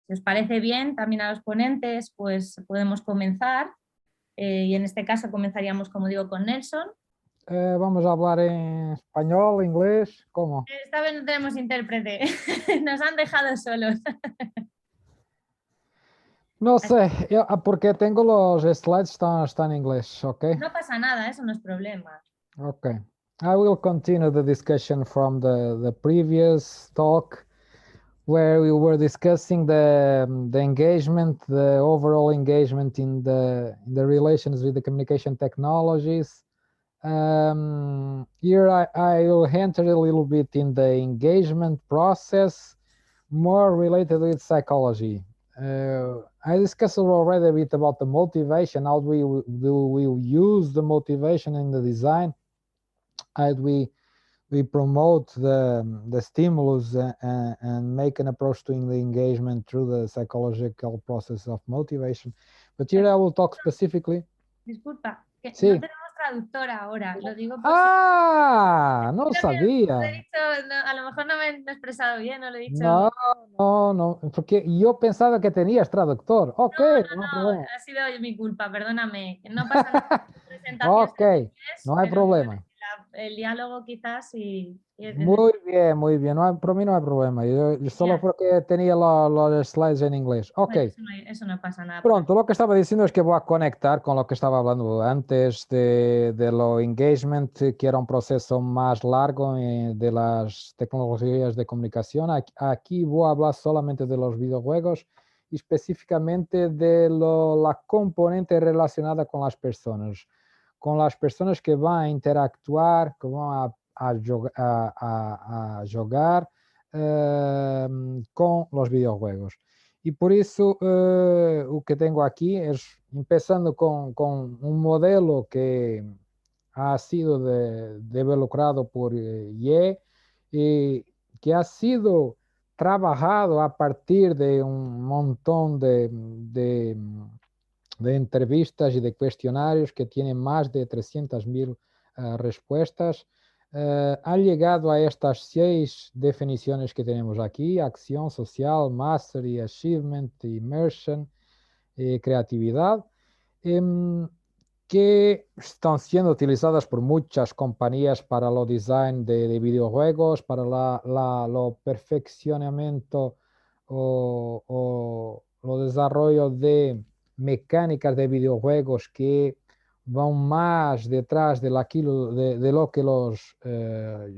Si os parece bien, también a los ponentes, pues podemos comenzar. Y en este caso comenzaríamos, como digo, con Nelson. Vamos a hablar en español, inglés, ¿cómo? Esta vez no tenemos intérprete, nos han dejado solos. No sé, porque tengo los slides están en inglés, ¿ok? No pasa nada, eso no es problema. Okay. I will continue the discussion from the previous talk where we were discussing the engagement, the overall engagement in the relations with the communication technologies. Here I will enter a little bit in the engagement process, more related with psychology. I discussed already a bit about the motivation. How do we use the motivation in the design? How do we promote the stimulus and make an approach to the engagement through the psychological process of motivation? But here I will talk specifically. Disculpa, que Sí. no tenemos traductora ahora, lo digo por Ah, no Creo que sabía. lo he dicho, a lo mejor no me he expresado bien, no lo he dicho. No, porque yo pensaba que tenías traductor. Ok, no hay problema. Ha sido mi culpa, perdóname. No pasa nada. Ok, no hay problema. El diálogo quizás y Muy bien. Por mí no hay problema. Yo solo porque tenía los slides en inglés. Ok. Bueno, eso no pasa nada. Pronto, lo que estaba diciendo es que voy a conectar con lo que estaba hablando antes de lo engagement, que era un proceso más largo de las tecnologías de comunicación. Aquí voy a hablar solamente de los videojuegos y específicamente de la componente relacionada con las personas que van a interactuar, que van a jugar con los videojuegos. Y por eso lo que tengo aquí es, empezando con un modelo que ha sido developado por Ye, que ha sido trabajado a partir de un montón de entrevistas y de cuestionarios que tienen más de 300.000 respuestas. Ha llegado a estas 6 definiciones que tenemos aquí: acción social, mastery, achievement, immersion, creatividad, que están siendo utilizadas por muchas compañías para lo design de videojuegos, para lo perfeccionamiento o lo desarrollo de mecánicas de videojuegos que van más detrás de lo que los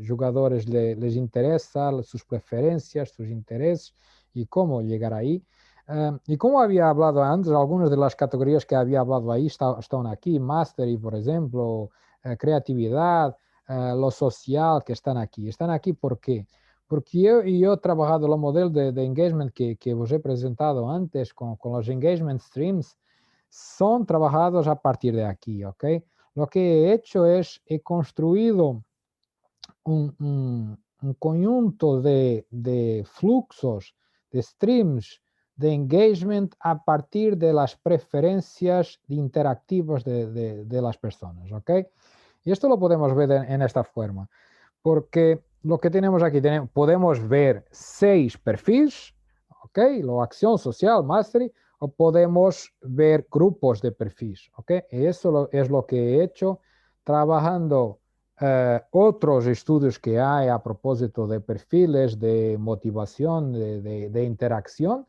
jugadores les interesa, sus preferencias, sus intereses y cómo llegar ahí. Y como había hablado antes, algunas de las categorías que había hablado ahí están aquí: Mastery, por ejemplo, creatividad, lo social, que están aquí. ¿Están aquí por qué? Porque yo he trabajado los modelos de engagement que os he presentado antes con los engagement streams, son trabajados a partir de aquí, ¿ok? Lo que he hecho es, he construido un conjunto de fluxos, de streams, de engagement a partir de las preferencias interactivas de las personas, ¿ok? Y esto lo podemos ver en esta forma, porque lo que tenemos aquí, podemos ver 6 perfiles, ¿ok? La acción social, mastery, o podemos ver grupos de perfiles, ¿ok? Y eso es lo que he hecho trabajando otros estudios que hay a propósito de perfiles, de motivación, de interacción.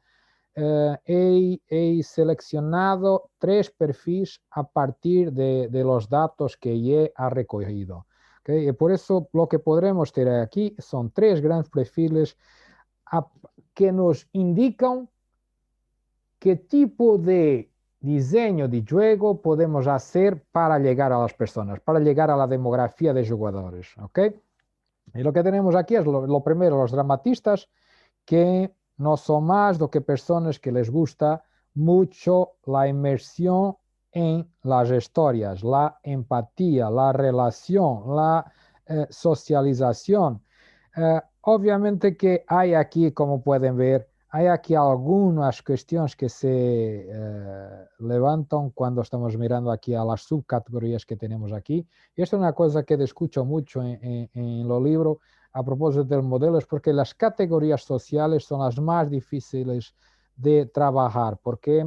He seleccionado 3 perfiles a partir de los datos que he recogido. ¿Okay? Y por eso lo que podremos tener aquí son 3 grandes perfiles que nos indican qué tipo de diseño de juego podemos hacer para llegar a las personas, para llegar a la demografía de jugadores. ¿Okay? Y lo que tenemos aquí es lo primero, los dramatistas, que no son más do que personas que les gusta mucho la inmersión en las historias, la empatía, la relación, la socialización. Obviamente que hay aquí, como pueden ver, hay aquí algunas cuestiones que se levantan cuando estamos mirando aquí a las subcategorías que tenemos aquí. Y esto es una cosa que escucho mucho en los libros a propósito del modelo, es porque las categorías sociales son las más difíciles de trabajar, porque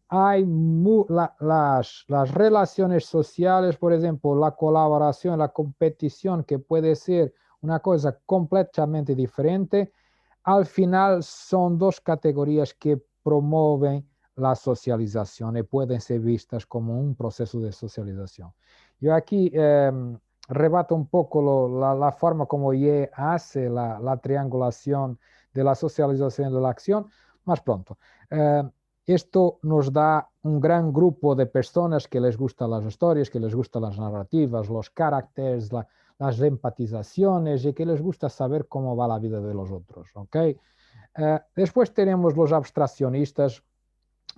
hay las relaciones sociales, por ejemplo, la colaboración, la competición, que puede ser una cosa completamente diferente, al final son dos categorías que promueven la socialización y pueden ser vistas como un proceso de socialización. Yo aquí rebato un poco la forma como Ye hace la triangulación de la socialización y de la acción más pronto. Esto nos da un gran grupo de personas que les gustan las historias, que les gustan las narrativas, los caracteres, las empatizaciones y que les gusta saber cómo va la vida de los otros. ¿Okay? Después tenemos los abstraccionistas,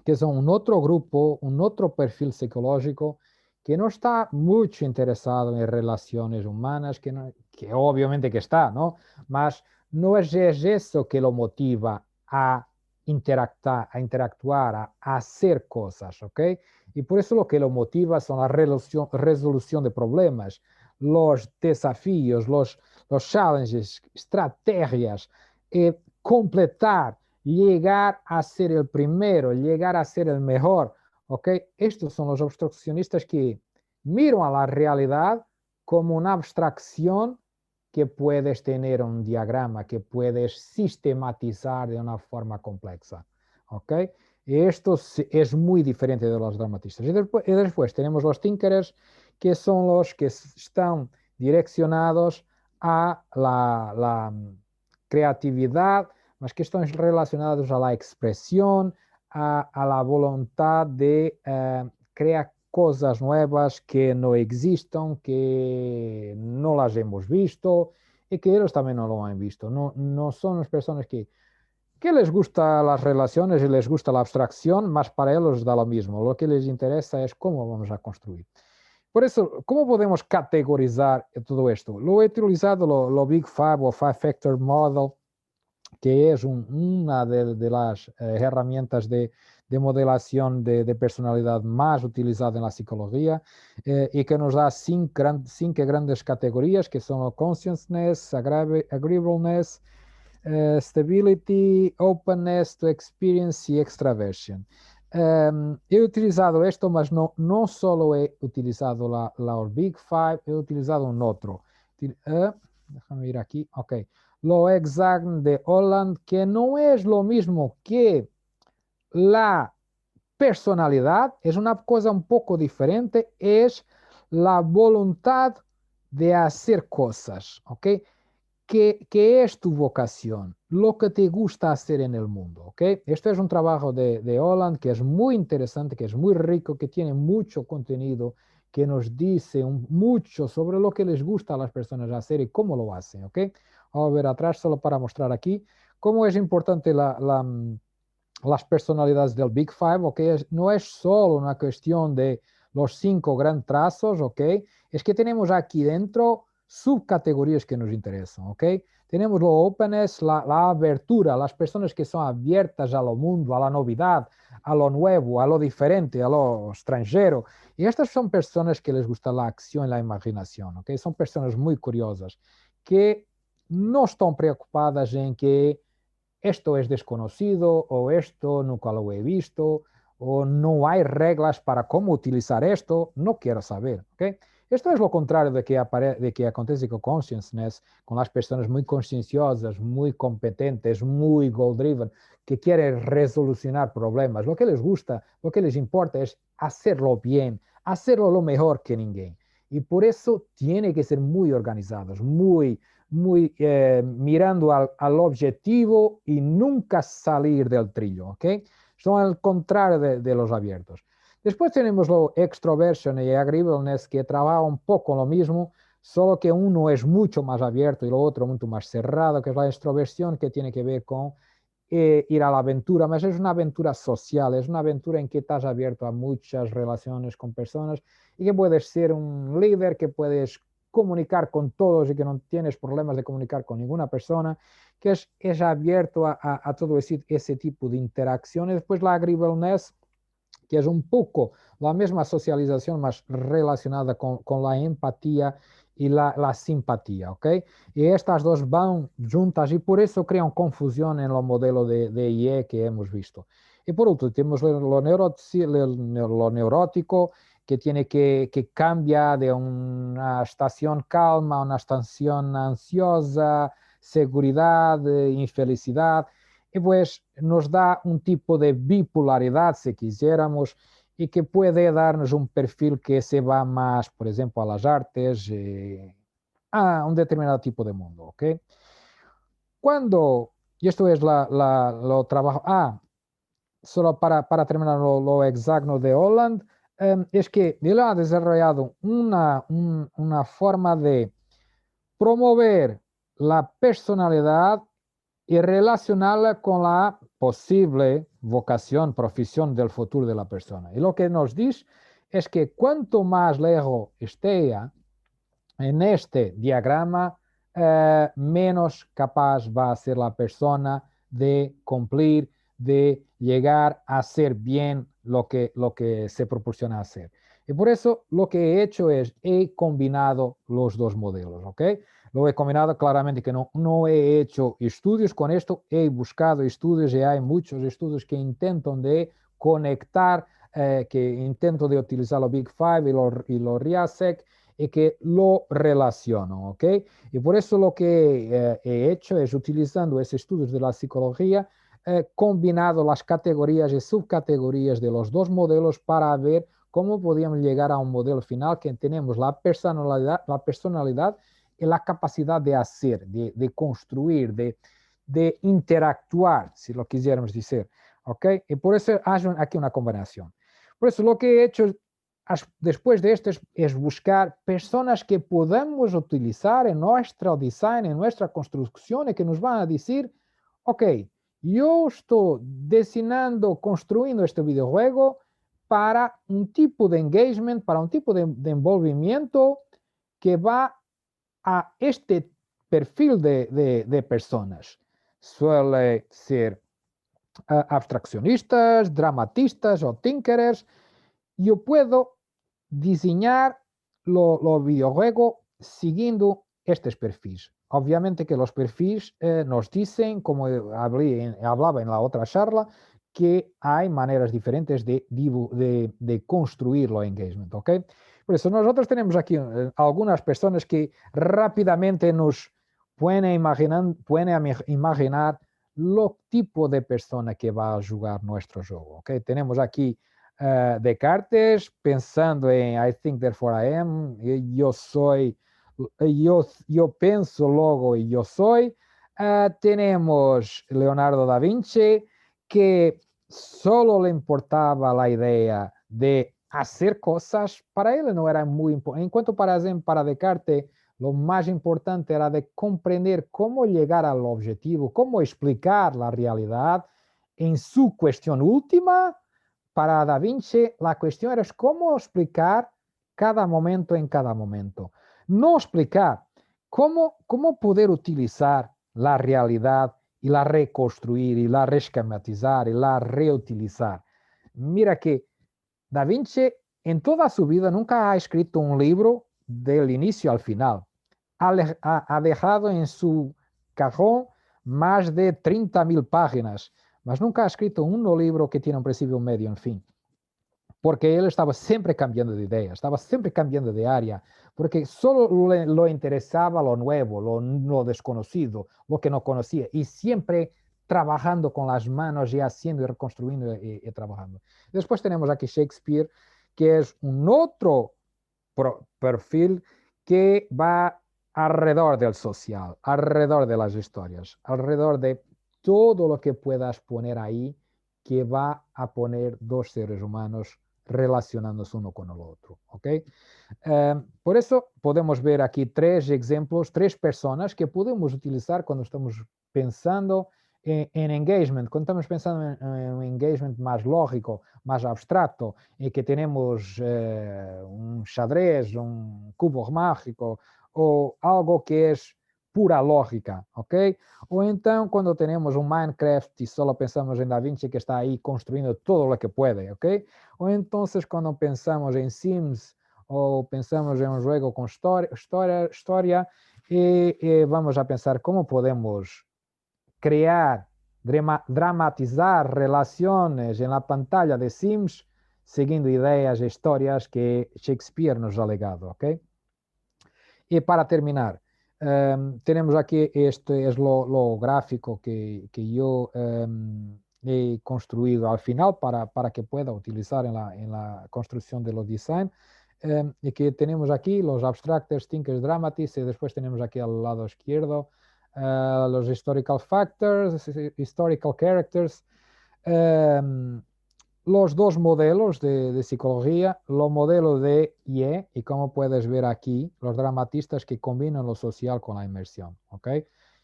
que son un otro grupo, un otro perfil psicológico que no está mucho interesado en relaciones humanas, que obviamente que está, ¿no? Mas no es eso que lo motiva a interactuar, a hacer cosas, ¿ok? Y por eso lo que lo motiva son la resolución de problemas, los desafíos, los challenges, estrategias, completar, llegar a ser el primero, llegar a ser el mejor, ¿ok? Estos son los obstruccionistas que miran a la realidad como una abstracción que puedes tener un diagrama, que puedes sistematizar de una forma compleja, ¿ok? Y esto es muy diferente de los dramatistas. Y después tenemos los tinkerers, que son los que están direccionados a la creatividad, mas questões relacionadas a la expresión, a la voluntad de crear cosas nuevas que no existan, que no las hemos visto y que ellos también no lo han visto. No son las personas que les gusta las relaciones y les gusta la abstracción, mas para ellos da lo mismo. Lo que les interesa es cómo vamos a construir. Por eso, ¿cómo podemos categorizar todo esto? Lo he utilizado, lo Big Five o Five Factor Model, que es una de las herramientas de modelación de personalidad más utilizada en la psicología y que nos da cinco grandes categorías, que son el consciousness, agreeableness, stability, openness to experience y extraversion. He utilizado esto, mas no solo he utilizado la Big Five, he utilizado un otro. Déjame ir aquí, ok. Lo Examen de Holland, que no es lo mismo que la personalidad, es una cosa un poco diferente, es la voluntad de hacer cosas, ¿ok? ¿Qué es tu vocación? Lo que te gusta hacer en el mundo, ¿ok? Esto es un trabajo de Holland que es muy interesante, que es muy rico, que tiene mucho contenido, que nos dice mucho sobre lo que les gusta a las personas hacer y cómo lo hacen, ¿ok? Vamos a ver atrás solo para mostrar aquí cómo es importante las personalidades del Big Five, ¿ok? No es solo una cuestión de los 5 grandes trazos, ¿ok? Es que tenemos aquí dentro subcategorías que nos interesan, ¿ok? Tenemos lo openness, la abertura, las personas que son abiertas a lo mundo, a la novedad, a lo nuevo, a lo diferente, a lo extranjero. Y estas son personas que les gusta la acción y la imaginación, ¿ok? Son personas muy curiosas, que no están preocupadas en que esto es desconocido o esto nunca lo he visto o no hay reglas para cómo utilizar esto, no quiero saber, ¿ok? Esto es lo contrario de que acontece con consciousness, con las personas muy conscienciosas, muy competentes, muy goal-driven, que quieren resolucionar problemas. Lo que les gusta, lo que les importa es hacerlo bien, hacerlo lo mejor que ninguém. Y por eso tiene que ser muy organizados, muy mirando al objetivo y nunca salir del trillo, ¿ok? Son al contrario de los abiertos. Después tenemos lo extroversion y agreeableness, que trabaja un poco lo mismo, solo que uno es mucho más abierto y lo otro mucho más cerrado, que es la extroversión, que tiene que ver con ir a la aventura, mas es una aventura social, es una aventura en que estás abierto a muchas relaciones con personas y que puedes ser un líder, que puedes comunicar con todos y que no tienes problemas de comunicar con ninguna persona, que es abierto a todo ese tipo de interacciones. Después la agreeableness, que es un poco la misma socialización más relacionada con la empatía y la simpatía, ¿ok? Y estas dos van juntas y por eso crean confusión en los modelos de IE que hemos visto. Y por último, tenemos lo neurótico, que tiene que cambia de una estación calma a una estación ansiosa, seguridad, infelicidad, y pues nos da un tipo de bipolaridad, si quisiéramos, y que puede darnos un perfil que se va más, por ejemplo, a las artes, a un determinado tipo de mundo, ¿ok? Cuando, y esto es lo trabajo, solo para terminar lo exacto de Holland, es que él ha desarrollado una forma de promover la personalidad y relacionarla con la posible vocación, profesión del futuro de la persona. Y lo que nos dice es que cuanto más lejos esté en este diagrama, menos capaz va a ser la persona de cumplir, de llegar a hacer bien lo que se proporciona hacer. Y por eso lo que he hecho es, he combinado los dos modelos, ¿ok? Lo he combinado claramente que no he hecho estudios con esto, he buscado estudios y hay muchos estudios que intentan de conectar, que intentan de utilizar los Big Five y los RIASEC, y que lo relaciono, ¿ok? Y por eso lo que he hecho es, utilizando esos estudios de la psicología, combinado las categorías y subcategorías de los dos modelos para ver cómo podíamos llegar a un modelo final que tenemos la personalidad y la capacidad de hacer, de construir, de interactuar, si lo quisiéramos decir, ¿ok? Y por eso hay aquí una combinación. Por eso lo que he hecho después de esto es buscar personas que podamos utilizar en nuestro design, en nuestra construcción y que nos van a decir, ok, yo estoy diseñando, construyendo este videojuego para un tipo de engagement, para un tipo de envolvimiento que va a este perfil de personas. Suele ser abstraccionistas, dramatistas o tinkerers. Yo puedo diseñar los videojuegos siguiendo estos perfiles. Obviamente que los perfiles nos dicen, como hablaba en la otra charla, que hay maneras diferentes de construir los engagement, ¿ok? Por eso nosotros tenemos aquí algunas personas que rápidamente nos pueden imaginar lo tipo de persona que va a jugar nuestro juego, ¿ok? Tenemos aquí Descartes pensando en I think therefore I am, yo soy, yo penso, luego y yo soy. Tenemos Leonardo da Vinci, que solo le importaba la idea de hacer cosas, para él no era muy importante. En cuanto para Descartes, lo más importante era de comprender cómo llegar al objetivo, cómo explicar la realidad en su cuestión última. Para Da Vinci, la cuestión era cómo explicar cada momento en cada momento. No explicar cómo poder utilizar la realidad y la reconstruir y la reesquematizar y la reutilizar. Mira que Da Vinci en toda su vida nunca ha escrito un libro del inicio al final. Ha dejado en su cajón más de 30.000 páginas, mas nunca ha escrito un libro que tiene un principio, un medio, un fin. Porque él estaba siempre cambiando de idea, estaba siempre cambiando de área, porque solo lo interesaba lo nuevo, lo desconocido, lo que no conocía, y siempre trabajando con las manos y haciendo y reconstruyendo y trabajando. Después tenemos aquí Shakespeare, que es un otro perfil que va alrededor del social, alrededor de las historias, alrededor de todo lo que puedas poner ahí que va a poner dos seres humanos relacionándose uno con el otro, ¿ok? Por eso podemos ver aquí tres ejemplos, tres personas que podemos utilizar cuando estamos pensando en engagement, cuando estamos pensando en un engagement más lógico, más abstracto, y que tenemos un xadrez, un cubo mágico o algo que es pura lógica, ¿ok? O então, quando temos um Minecraft e só pensamos em Da Vinci que está aí construindo todo o que pode, ¿ok? Ou então, quando pensamos em Sims o pensamos en un juego con historia y vamos a pensar cómo podemos crear, dramatizar relaciones en la pantalla de Sims siguiendo ideas e historias que Shakespeare nos ha legado, ¿ok? Y para terminar, tenemos aquí, este es lo gráfico que yo he construido al final para que pueda utilizar en la construcción de los design. Y que tenemos aquí los abstractors, thinkers, dramatists, y después tenemos aquí al lado izquierdo los historical factors, historical characters, los dos modelos de psicología, los modelos de IE y como puedes ver aquí, los dramatistas que combinan lo social con la inmersión, ¿ok?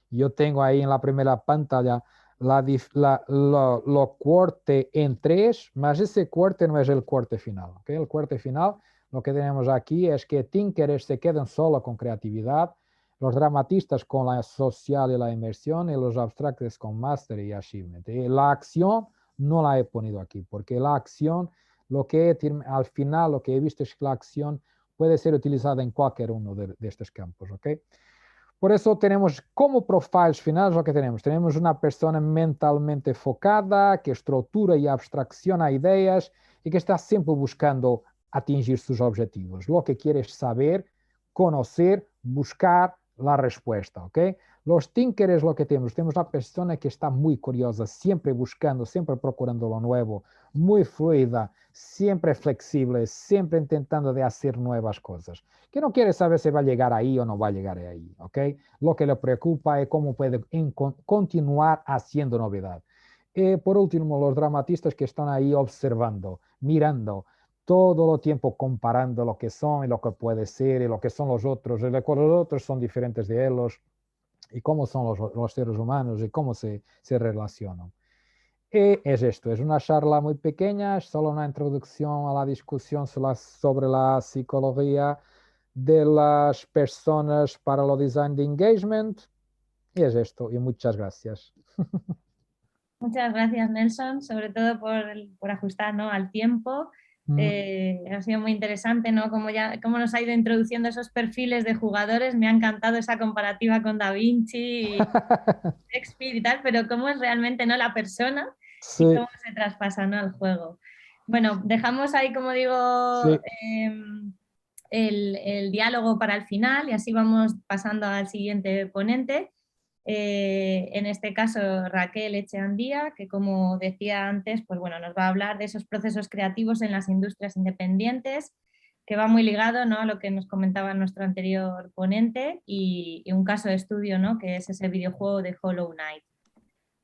Yo tengo ahí en la primera pantalla lo corte en tres, mas ese corte no es el corte final, ¿ok? El corte final, lo que tenemos aquí es que Tinkers se quedan solo con creatividad, los dramatistas con la social y la inmersión y los abstractos con mastery y achievement. Y la acción no la he ponido aquí, porque la acción, al final lo que he visto es que la acción puede ser utilizada en cualquier uno de estos campos, ¿ok? Por eso tenemos como profiles finales lo que tenemos. Tenemos una persona mentalmente focada, que estructura y abstracciona ideas y que está siempre buscando atingir sus objetivos. Lo que quiere es saber, conocer, buscar la respuesta, ¿ok? Los thinkers lo que tenemos. Tenemos una persona que está muy curiosa, siempre buscando, siempre procurando lo nuevo, muy fluida, siempre flexible, siempre intentando de hacer nuevas cosas, que no quiere saber si va a llegar ahí o no va a llegar ahí, ¿ok? Lo que le preocupa es cómo puede continuar haciendo novedad. Por último, los dramatistas que están ahí observando, mirando, todo el tiempo comparando lo que son y lo que puede ser y lo que son los otros, y los otros son diferentes de ellos, y cómo son los seres humanos y cómo se relacionan. Y es esto, es una charla muy pequeña, es solo una introducción a la discusión sobre la psicología de las personas para lo design de engagement. Y es esto, y muchas gracias. Muchas gracias, Nelson, sobre todo por ajustar, ¿no?, al tiempo. Ha sido muy interesante, ¿no?, cómo nos ha ido introduciendo esos perfiles de jugadores. Me ha encantado esa comparativa con Da Vinci y Shakespeare y tal, pero cómo es realmente, ¿no?, la persona y Sí, cómo se traspasa, ¿no?, al juego. Bueno, dejamos ahí, como digo, sí. el diálogo para el final y así vamos pasando al siguiente ponente. En este caso Raquel Echeandía, que como decía antes, pues bueno, nos va a hablar de esos procesos creativos en las industrias independientes, que va muy ligado, ¿no?, a lo que nos comentaba nuestro anterior ponente y un caso de estudio, ¿no?, que es ese videojuego de Hollow Knight.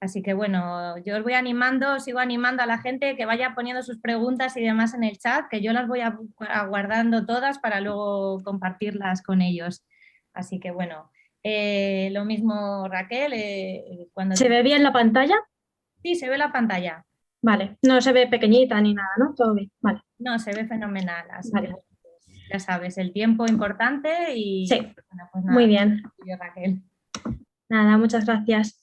Así que bueno, yo os voy animando, sigo animando a la gente que vaya poniendo sus preguntas y demás en el chat, que yo las voy aguardando todas para luego compartirlas con ellos. Así que bueno, lo mismo Raquel, cuando ¿Se ve bien la pantalla? Sí, se ve la pantalla. Vale, no se ve pequeñita ni nada, ¿no? Todo bien, vale. No, se ve fenomenal, así Vale. que ya sabes, el tiempo importante y sí, bueno, pues nada, muy bien. Raquel. Nada, muchas gracias.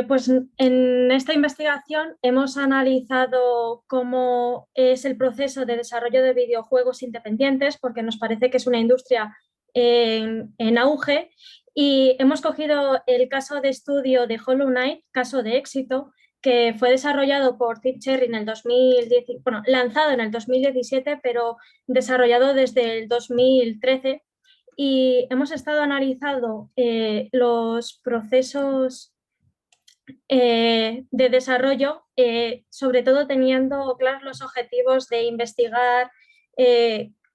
Pues en esta investigación hemos analizado cómo es el proceso de desarrollo de videojuegos independientes, porque nos parece que es una industria en auge, y hemos cogido el caso de estudio de Hollow Knight, caso de éxito, que fue desarrollado por Tip Cherry en el 2010, bueno, lanzado en el 2017, pero desarrollado desde el 2013, y hemos estado analizando los procesos de desarrollo, sobre todo teniendo claros los objetivos de investigar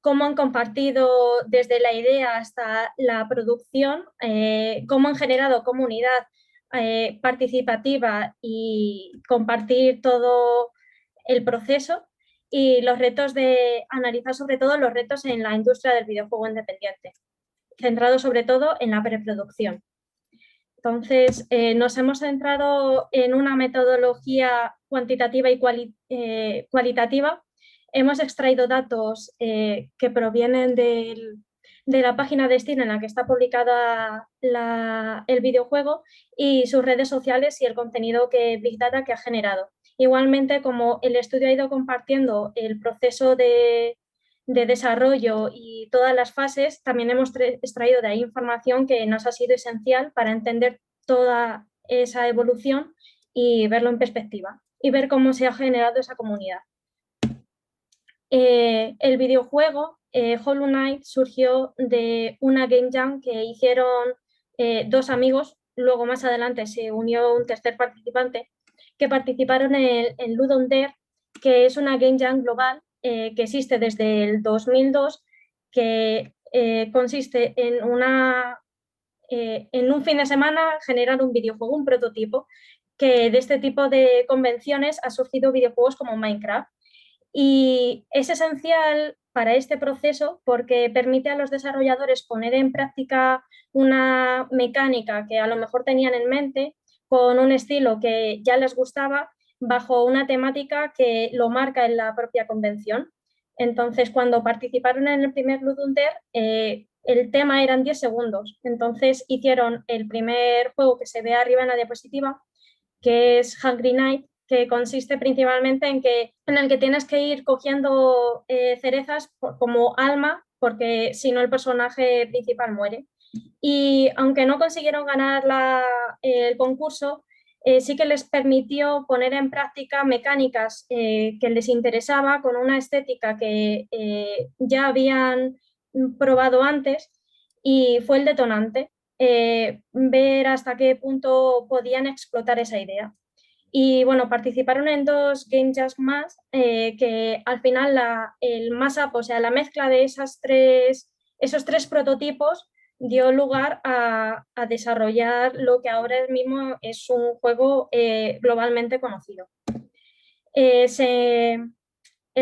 cómo han compartido desde la idea hasta la producción, cómo han generado comunidad participativa y compartir todo el proceso, y los retos de analizar sobre todo los retos en la industria del videojuego independiente, centrado sobre todo en la preproducción. Entonces, nos hemos centrado en una metodología cuantitativa y cualitativa. Hemos extraído datos que provienen de la página de Steam en la que está publicada el videojuego y sus redes sociales y el contenido Big Data que ha generado. Igualmente, como el estudio ha ido compartiendo el proceso de de desarrollo y todas las fases, también hemos extraído de ahí información que nos ha sido esencial para entender toda esa evolución y verlo en perspectiva y ver cómo se ha generado esa comunidad. El videojuego Hollow Knight surgió de una Game Jam que hicieron dos amigos, luego más adelante se unió un tercer participante, que participaron en Ludon Dare, que es una Game Jam global que existe desde el 2002, que consiste en un fin de semana generar un videojuego, un prototipo, que de este tipo de convenciones ha surgido videojuegos como Minecraft. Y es esencial para este proceso porque permite a los desarrolladores poner en práctica una mecánica que a lo mejor tenían en mente con un estilo que ya les gustaba bajo una temática que lo marca en la propia convención. Entonces, cuando participaron en el primer Ludum Dare, el tema eran 10 segundos. Entonces, hicieron el primer juego que se ve arriba en la diapositiva, que es Hungry Night, que consiste principalmente en el que tienes que ir cogiendo cerezas como alma, porque si no el personaje principal muere. Y aunque no consiguieron ganar el concurso, sí que les permitió poner en práctica mecánicas que les interesaba con una estética que ya habían probado antes, y fue el detonante, ver hasta qué punto podían explotar esa idea. Y bueno, participaron en dos Game Jams más, que al final el mashup, o sea, la mezcla de esos tres prototipos dio lugar a desarrollar lo que ahora mismo es un juego globalmente conocido. El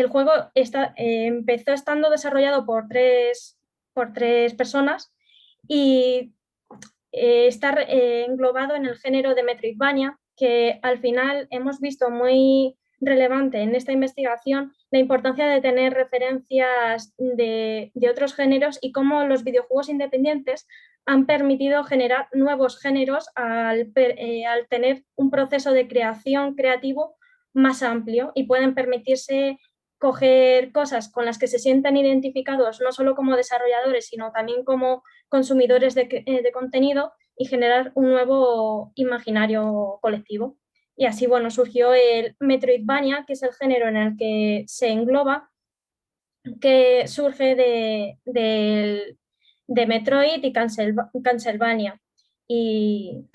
juego empezó estando desarrollado por tres personas y está englobado en el género de Metroidvania, que al final hemos visto muy relevante en esta investigación la importancia de tener referencias de otros géneros y cómo los videojuegos independientes han permitido generar nuevos géneros al tener un proceso de creación creativo más amplio, y pueden permitirse coger cosas con las que se sientan identificados no solo como desarrolladores, sino también como consumidores de contenido, y generar un nuevo imaginario colectivo. Y así, bueno, surgió el Metroidvania, que es el género en el que se engloba, que surge de Metroid y Castlevania. Y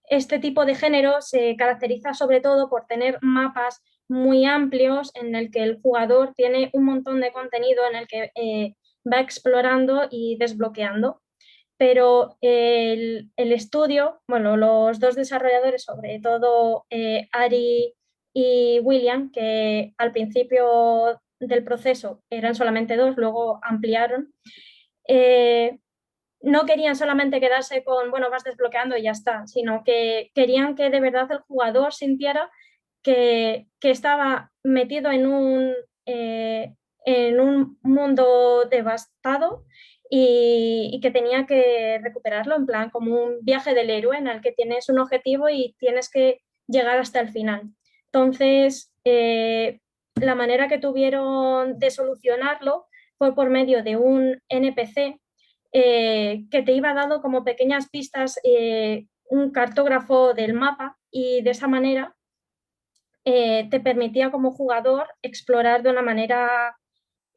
este tipo de género se caracteriza sobre todo por tener mapas muy amplios en el que el jugador tiene un montón de contenido en el que va explorando y desbloqueando. Pero el estudio, bueno, los dos desarrolladores, sobre todo Ari y William, que al principio del proceso eran solamente dos, luego ampliaron, no querían solamente quedarse con, bueno, vas desbloqueando y ya está, sino que querían que de verdad el jugador sintiera que estaba metido en un mundo devastado y que tenía que recuperarlo, en plan como un viaje del héroe en el que tienes un objetivo y tienes que llegar hasta el final. Entonces, la manera que tuvieron de solucionarlo fue por medio de un NPC que te iba dando como pequeñas pistas, un cartógrafo del mapa, y de esa manera te permitía como jugador explorar de una manera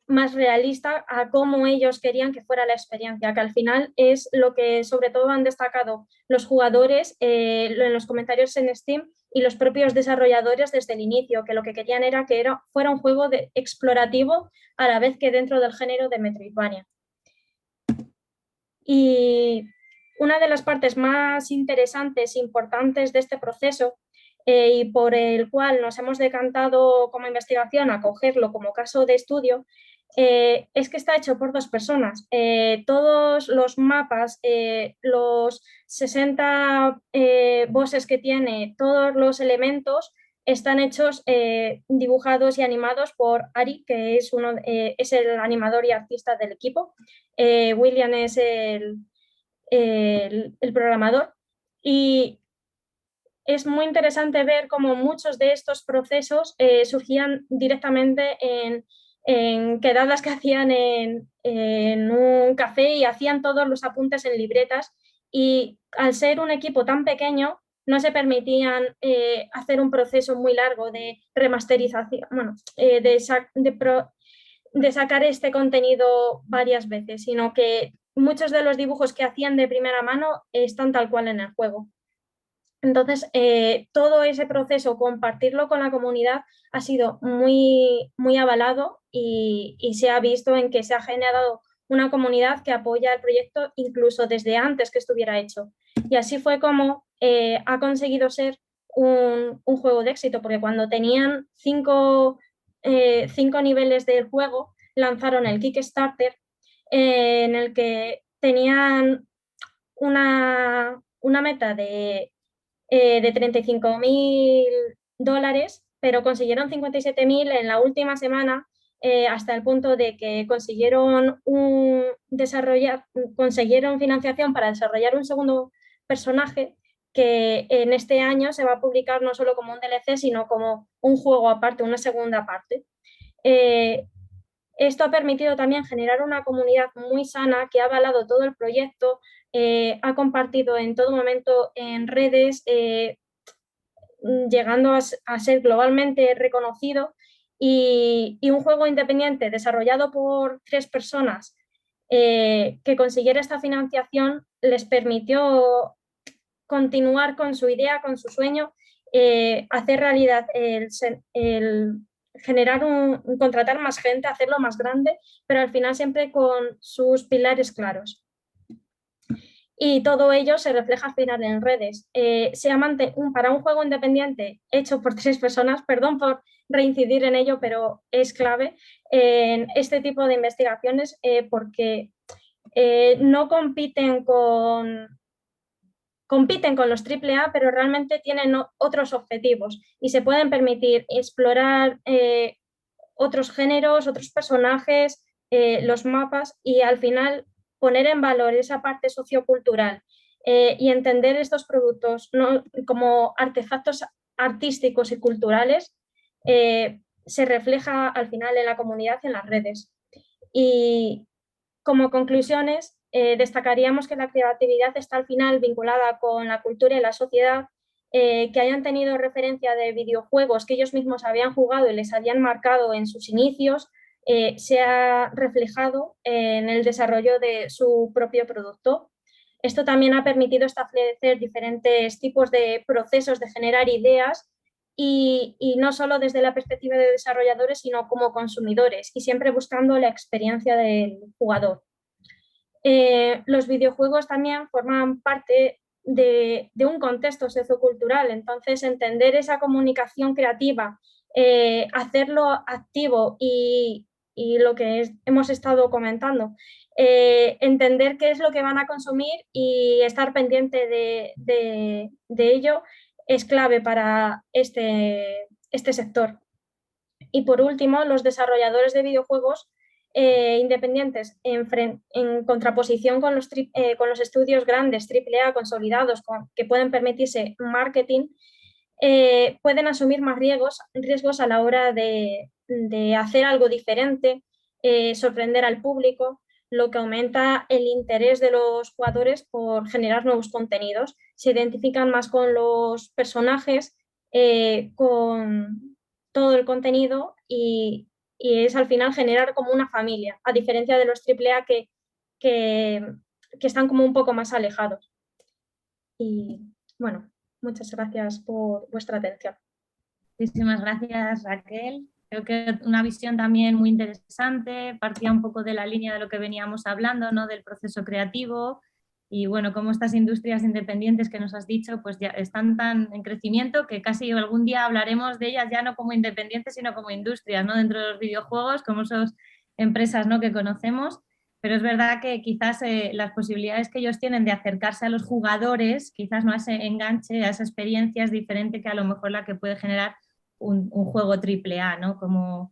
más realista a cómo ellos querían que fuera la experiencia, que al final es lo que sobre todo han destacado los jugadores en los comentarios en Steam y los propios desarrolladores desde el inicio, que lo que querían era que fuera un juego explorativo a la vez que dentro del género de Metroidvania. Y una de las partes más interesantes e importantes de este proceso, y por el cual nos hemos decantado como investigación a cogerlo como caso de estudio, es que está hecho por dos personas. Todos los mapas, los 60 bosses que tiene, todos los elementos están hechos, dibujados y animados por Ari, que es el animador y artista del equipo. William es el programador, y es muy interesante ver cómo muchos de estos procesos surgían directamente en quedadas que hacían en un café y hacían todos los apuntes en libretas, y al ser un equipo tan pequeño no se permitían hacer un proceso muy largo de remasterización, bueno, de sacar este contenido varias veces, sino que muchos de los dibujos que hacían de primera mano están tal cual en el juego. Entonces, todo ese proceso, compartirlo con la comunidad, ha sido muy, muy avalado y se ha visto en que se ha generado una comunidad que apoya el proyecto incluso desde antes que estuviera hecho. Y así fue como ha conseguido ser un juego de éxito, porque cuando tenían 5 niveles del juego, lanzaron el Kickstarter, en el que tenían una meta de $35.000, pero consiguieron 57.000 en la última semana, hasta el punto de que consiguieron financiación para desarrollar un segundo personaje que en este año se va a publicar no solo como un DLC, sino como un juego aparte, una segunda parte. Esto ha permitido también generar una comunidad muy sana que ha avalado todo el proyecto, ha compartido en todo momento en redes, llegando a ser globalmente reconocido, y un juego independiente desarrollado por 3 personas que consiguiera esta financiación les permitió continuar con su idea, con su sueño, hacer realidad el contratar más gente, hacerlo más grande, pero al final siempre con sus pilares claros. Y todo ello se refleja al final en redes. Para un juego independiente hecho por 3 personas, perdón por reincidir en ello, pero es clave en este tipo de investigaciones, porque no compiten con los AAA, pero realmente tienen otros objetivos y se pueden permitir explorar otros géneros, otros personajes, los mapas, y al final poner en valor esa parte sociocultural y entender estos productos como artefactos artísticos y culturales, se refleja al final en la comunidad y en las redes. Y como conclusiones, destacaríamos que la creatividad está al final vinculada con la cultura y la sociedad, que hayan tenido referencia de videojuegos que ellos mismos habían jugado y les habían marcado en sus inicios, se ha reflejado en el desarrollo de su propio producto. Esto también ha permitido establecer diferentes tipos de procesos de generar ideas, y no solo desde la perspectiva de desarrolladores, sino como consumidores, y siempre buscando la experiencia del jugador. Los videojuegos también forman parte de un contexto sociocultural, entonces entender esa comunicación creativa, hacerlo activo y lo que hemos estado comentando, entender qué es lo que van a consumir y estar pendiente de ello, es clave para este sector. Y por último, los desarrolladores de videojuegos independientes, en contraposición con los estudios grandes, AAA, consolidados, que pueden permitirse marketing, pueden asumir más riesgos a la hora de hacer algo diferente, sorprender al público, lo que aumenta el interés de los jugadores por generar nuevos contenidos. Se identifican más con los personajes, con todo el contenido, y es al final generar como una familia, a diferencia de los AAA que están como un poco más alejados. Y bueno, muchas gracias por vuestra atención. Muchísimas gracias, Raquel. Creo que una visión también muy interesante, partía un poco de la línea de lo que veníamos hablando, ¿no? Del proceso creativo, y bueno, cómo estas industrias independientes que nos has dicho pues ya están tan en crecimiento que casi algún día hablaremos de ellas ya no como independientes sino como industrias, ¿no? Dentro de los videojuegos, como esas empresas, ¿no? que conocemos, pero es verdad que quizás las posibilidades que ellos tienen de acercarse a los jugadores, quizás no a ese enganche, a esa experiencia, es diferente que a lo mejor la que puede generar un juego AAA, ¿no? Como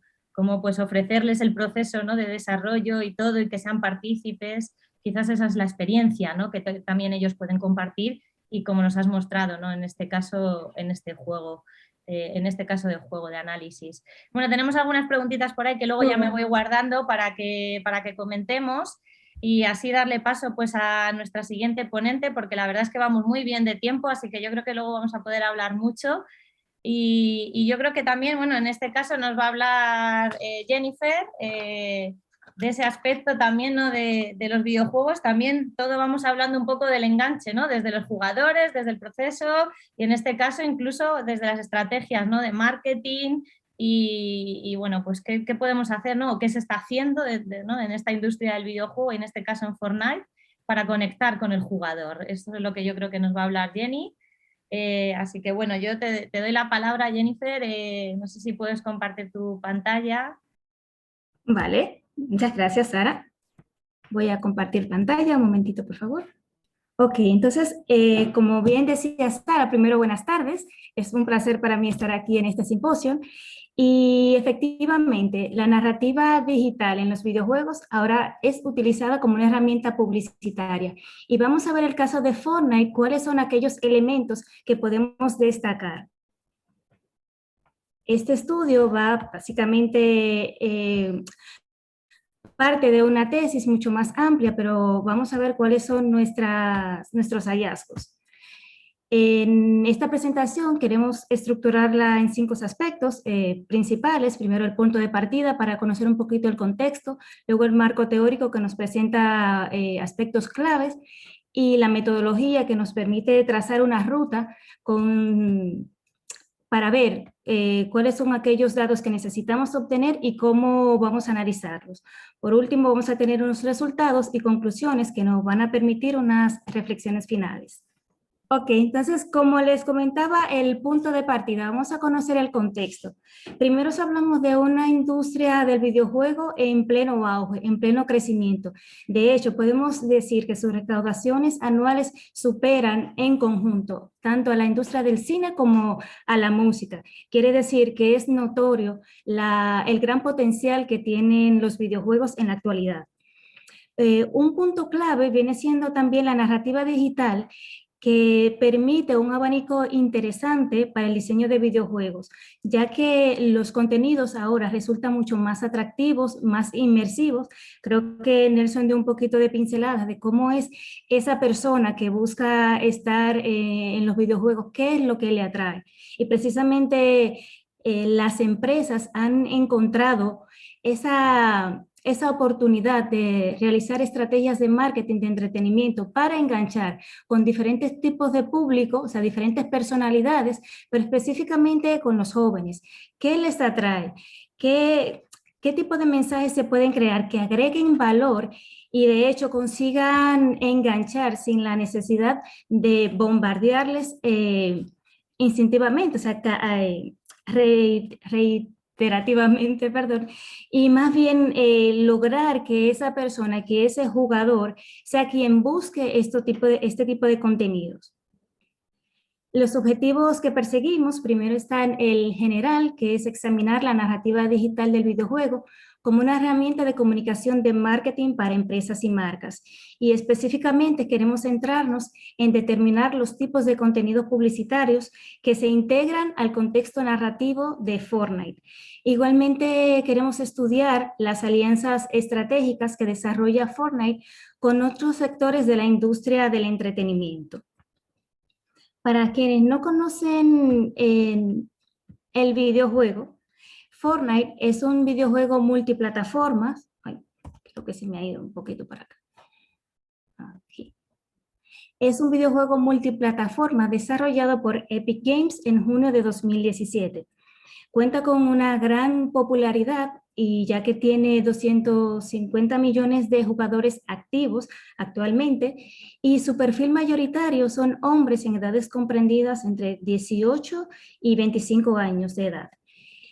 pues ofrecerles el proceso, ¿no? de desarrollo y todo, y que sean partícipes. Quizás esa es la experiencia, ¿no? que también ellos pueden compartir, y como nos has mostrado, ¿no? En este caso, en este juego. En este caso de juego de análisis. Bueno, tenemos algunas preguntitas por ahí que luego ya me voy guardando para que comentemos y así darle paso pues a nuestra siguiente ponente, porque la verdad es que vamos muy bien de tiempo, así que yo creo que luego vamos a poder hablar mucho. Y yo creo que también, bueno, en este caso nos va a hablar Jennifer, de ese aspecto también, ¿no? de los videojuegos, también todo vamos hablando un poco del enganche, ¿no? Desde los jugadores, desde el proceso y en este caso incluso desde las estrategias, ¿no? De marketing y bueno, pues qué podemos hacer, ¿no? O qué se está haciendo ¿no? En esta industria del videojuego y en este caso en Fortnite para conectar con el jugador. Eso es lo que yo creo que nos va a hablar Jenny. Así que bueno, yo te doy la palabra, Jennifer. No sé si puedes compartir tu pantalla. Vale, muchas gracias, Sara. Voy a compartir pantalla, un momentito, por favor. Ok, entonces, como bien decía Sara, primero buenas tardes. Es un placer para mí estar aquí en este simposio. Y efectivamente, la narrativa digital en los videojuegos ahora es utilizada como una herramienta publicitaria. Y vamos a ver el caso de Fortnite, cuáles son aquellos elementos que podemos destacar. Este estudio va básicamente parte de una tesis mucho más amplia, pero vamos a ver cuáles son nuestros hallazgos. En esta presentación queremos estructurarla en 5 aspectos principales. Primero, el punto de partida para conocer un poquito el contexto, luego el marco teórico que nos presenta aspectos claves y la metodología que nos permite trazar una ruta para ver cuáles son aquellos datos que necesitamos obtener y cómo vamos a analizarlos. Por último, vamos a tener unos resultados y conclusiones que nos van a permitir unas reflexiones finales. Ok, entonces, como les comentaba, el punto de partida, vamos a conocer el contexto. Primero hablamos de una industria del videojuego en pleno auge, en pleno crecimiento. De hecho, podemos decir que sus recaudaciones anuales superan en conjunto tanto a la industria del cine como a la música. Quiere decir que es notorio el gran potencial que tienen los videojuegos en la actualidad. Un punto clave viene siendo también la narrativa digital, que permite un abanico interesante para el diseño de videojuegos, ya que los contenidos ahora resultan mucho más atractivos, más inmersivos. Creo que Nelson dio un poquito de pinceladas de cómo es esa persona que busca estar en los videojuegos, qué es lo que le atrae. Y precisamente las empresas han encontrado esa oportunidad de realizar estrategias de marketing de entretenimiento para enganchar con diferentes tipos de público, o sea, diferentes personalidades, pero específicamente con los jóvenes. ¿Qué les atrae? ¿Qué tipo de mensajes se pueden crear que agreguen valor y de hecho consigan enganchar sin la necesidad de bombardearles instintivamente, o sea, reiterativamente, perdón, y más bien lograr que esa persona, que ese jugador sea quien busque este tipo de contenidos. Los objetivos que perseguimos, primero están el general, que es examinar la narrativa digital del videojuego como una herramienta de comunicación de marketing para empresas y marcas. Y específicamente queremos centrarnos en determinar los tipos de contenidos publicitarios que se integran al contexto narrativo de Fortnite. Igualmente queremos estudiar las alianzas estratégicas que desarrolla Fortnite con otros sectores de la industria del entretenimiento. Para quienes no conocen el videojuego, Fortnite es un videojuego multiplataformas. Ay, creo que se me ha ido un poquito para acá. Aquí. Es un videojuego multiplataforma desarrollado por Epic Games en junio de 2017. Cuenta con una gran popularidad y ya que tiene 250 millones de jugadores activos actualmente y su perfil mayoritario son hombres en edades comprendidas entre 18 y 25 años de edad.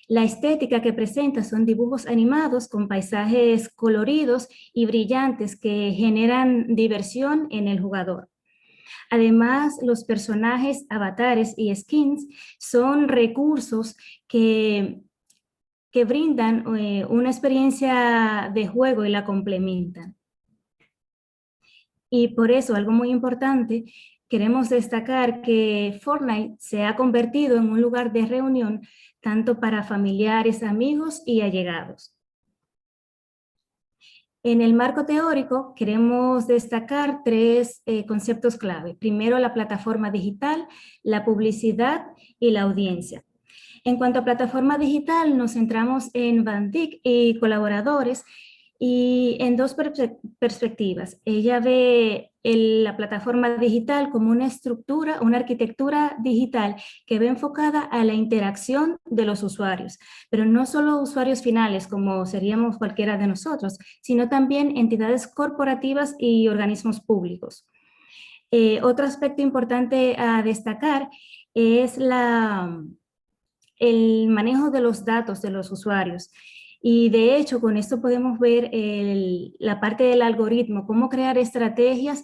La estética que presenta son dibujos animados con paisajes coloridos y brillantes que generan diversión en el jugador. Además, los personajes, avatares y skins son recursos que brindan una experiencia de juego y la complementan. Y por eso, algo muy importante, queremos destacar que Fortnite se ha convertido en un lugar de reunión tanto para familiares, amigos y allegados. En el marco teórico queremos destacar tres conceptos clave. Primero, la plataforma digital, la publicidad y la audiencia. En cuanto a plataforma digital, nos centramos en Van Dyck y colaboradores y en dos perspectivas. Ella ve la plataforma digital como una estructura, una arquitectura digital que ve enfocada a la interacción de los usuarios, pero no solo usuarios finales como seríamos cualquiera de nosotros, sino también entidades corporativas y organismos públicos. Otro aspecto importante a destacar es el manejo de los datos de los usuarios. Y de hecho, con esto podemos ver la parte del algoritmo, cómo crear estrategias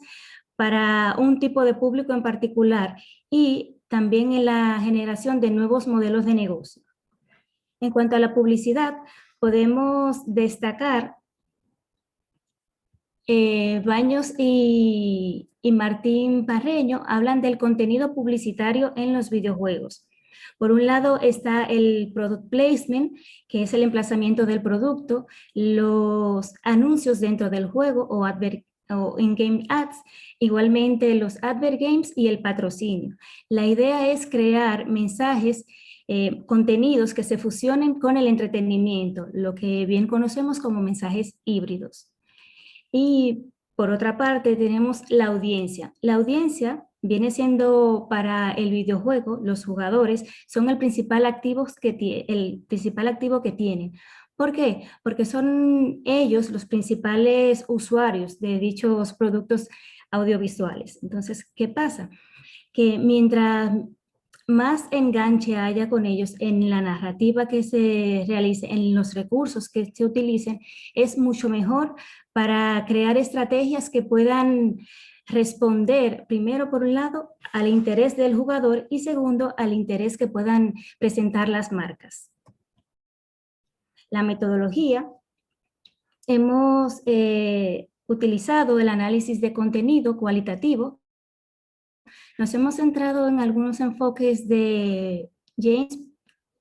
para un tipo de público en particular y también en la generación de nuevos modelos de negocio. En cuanto a la publicidad, podemos destacar Baños y Martín Parreño hablan del contenido publicitario en los videojuegos. Por un lado está el product placement, que es el emplazamiento del producto, los anuncios dentro del juego o in-game ads, igualmente los advert games y el patrocinio. La idea es crear mensajes, contenidos que se fusionen con el entretenimiento, lo que bien conocemos como mensajes híbridos. Y por otra parte tenemos la audiencia. La audiencia viene siendo para el videojuego, los jugadores son el principal activo que tienen. ¿Por qué? Porque son ellos los principales usuarios de dichos productos audiovisuales. Entonces, ¿qué pasa? Que mientras más enganche haya con ellos en la narrativa que se realice, en los recursos que se utilicen, es mucho mejor para crear estrategias que puedan responder, primero, por un lado, al interés del jugador y segundo, al interés que puedan presentar las marcas. La metodología, hemos utilizado el análisis de contenido cualitativo. Nos hemos centrado en algunos enfoques de James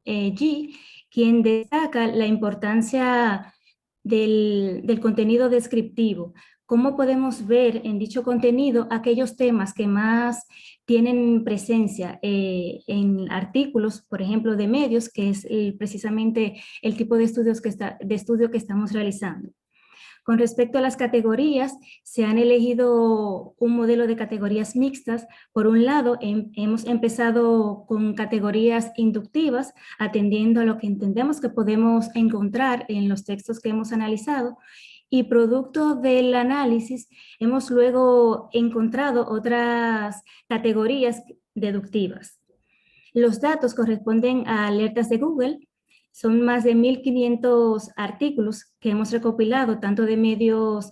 G., quien destaca la importancia del contenido descriptivo. ¿Cómo podemos ver en dicho contenido aquellos temas que más tienen presencia en artículos, por ejemplo, de medios, que es precisamente el tipo de estudio que estamos realizando? Con respecto a las categorías, se han elegido un modelo de categorías mixtas. Por un lado, hemos empezado con categorías inductivas, atendiendo a lo que entendemos que podemos encontrar en los textos que hemos analizado, y producto del análisis hemos luego encontrado otras categorías deductivas. Los datos corresponden a alertas de Google. Son más de 1.500 artículos que hemos recopilado, tanto de medios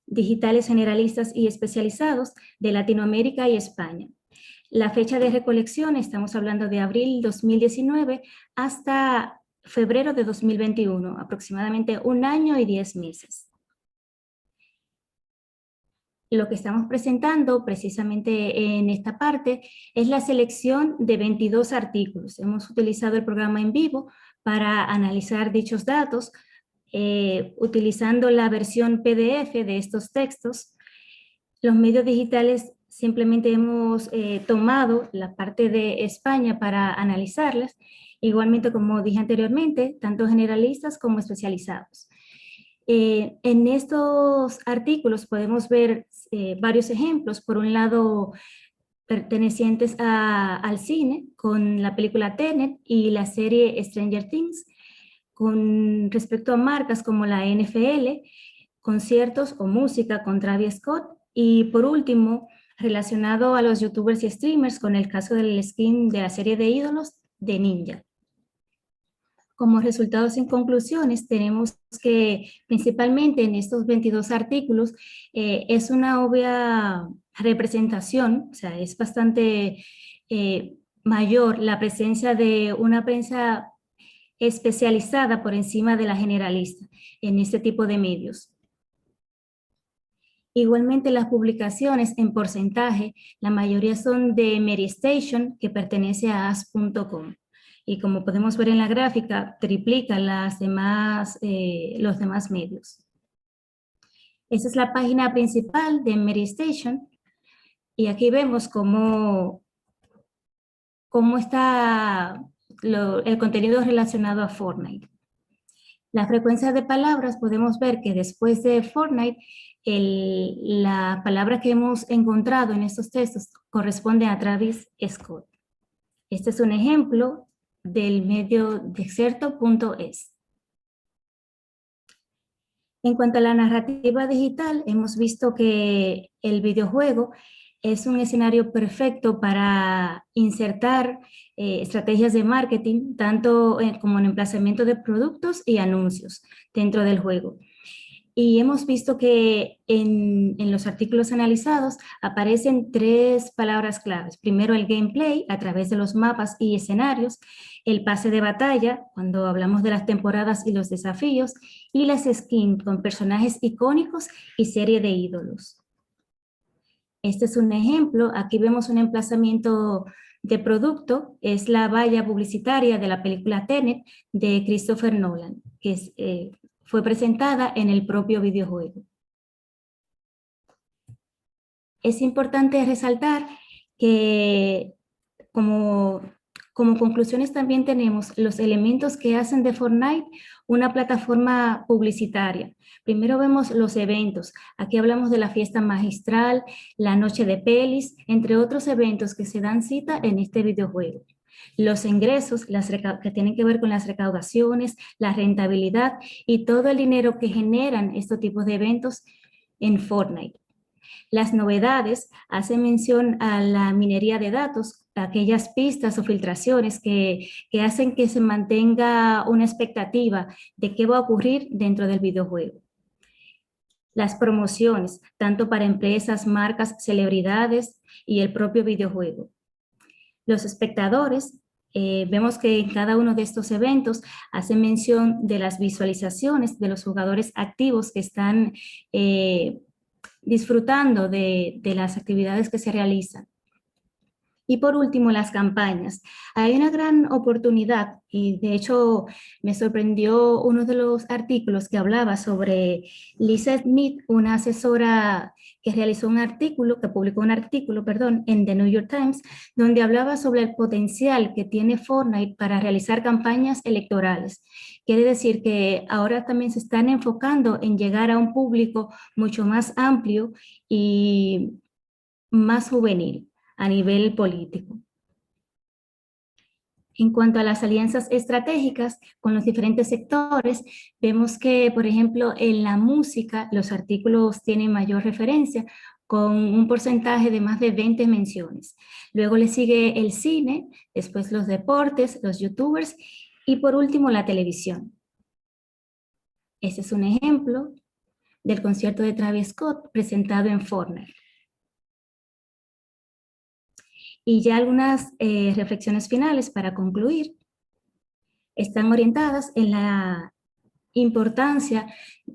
digitales generalistas y especializados de Latinoamérica y España. La fecha de recolección, estamos hablando de abril 2019 hasta febrero de 2021, aproximadamente 1 año y 10 meses. Lo que estamos presentando precisamente en esta parte es la selección de 22 artículos. Hemos utilizado el programa en vivo para analizar dichos datos, utilizando la versión PDF de estos textos. Los medios digitales simplemente hemos tomado la parte de España para analizarlas, igualmente como dije anteriormente, tanto generalistas como especializados. En estos artículos podemos ver varios ejemplos. Por un lado, pertenecientes al cine, con la película Tenet y la serie Stranger Things, con respecto a marcas como la NFL, conciertos o música con Travis Scott, y por último, relacionado a los youtubers y streamers, con el caso del skin de la serie de ídolos de Ninja. Como resultados en conclusiones, tenemos que principalmente en estos 22 artículos es una obvia representación, o sea, es bastante mayor la presencia de una prensa especializada por encima de la generalista en este tipo de medios. Igualmente las publicaciones en porcentaje, la mayoría son de MediaStation, que pertenece a as.com. Y como podemos ver en la gráfica, triplica los demás medios. Esa es la página principal de MediaStation. Y aquí vemos cómo está el contenido relacionado a Fortnite. La frecuencia de palabras, podemos ver que después de Fortnite, la palabra que hemos encontrado en estos textos corresponde a Travis Scott. Este es un ejemplo del medio Dexerto.es. En cuanto a la narrativa digital, hemos visto que el videojuego es un escenario perfecto para insertar estrategias de marketing, tanto como en emplazamiento de productos y anuncios dentro del juego. Y hemos visto que en los artículos analizados aparecen 3 palabras claves. Primero, el gameplay a través de los mapas y escenarios, el pase de batalla, cuando hablamos de las temporadas y los desafíos, y las skins con personajes icónicos y serie de ídolos. Este es un ejemplo. Aquí vemos un emplazamiento de producto. Es la valla publicitaria de la película Tenet de Christopher Nolan, que fue presentada en el propio videojuego. Es importante resaltar que como conclusiones también tenemos los elementos que hacen de Fortnite una plataforma publicitaria. Primero vemos los eventos. Aquí hablamos de la fiesta magistral, la noche de pelis, entre otros eventos que se dan cita en este videojuego. Los ingresos que tienen que ver con las recaudaciones, la rentabilidad y todo el dinero que generan estos tipos de eventos en Fortnite. Las novedades hacen mención a la minería de datos, aquellas pistas o filtraciones que hacen que se mantenga una expectativa de qué va a ocurrir dentro del videojuego. Las promociones, tanto para empresas, marcas, celebridades y el propio videojuego. Los espectadores, vemos que en cada uno de estos eventos hacen mención de las visualizaciones de los jugadores activos que están disfrutando de las actividades que se realizan. Y por último, las campañas. Hay una gran oportunidad y de hecho me sorprendió uno de los artículos que hablaba sobre Lisa Smith, una asesora que realizó un artículo, que publicó un artículo, perdón, en The New York Times, donde hablaba sobre el potencial que tiene Fortnite para realizar campañas electorales. Quiere decir que ahora también se están enfocando en llegar a un público mucho más amplio y más juvenil a nivel político. En cuanto a las alianzas estratégicas con los diferentes sectores, vemos que, por ejemplo, en la música los artículos tienen mayor referencia con un porcentaje de más de 20 menciones. Luego le sigue el cine, después los deportes, los youtubers y por último la televisión. Este es un ejemplo del concierto de Travis Scott presentado en Fortnite. Y ya algunas reflexiones finales para concluir están orientadas en la importancia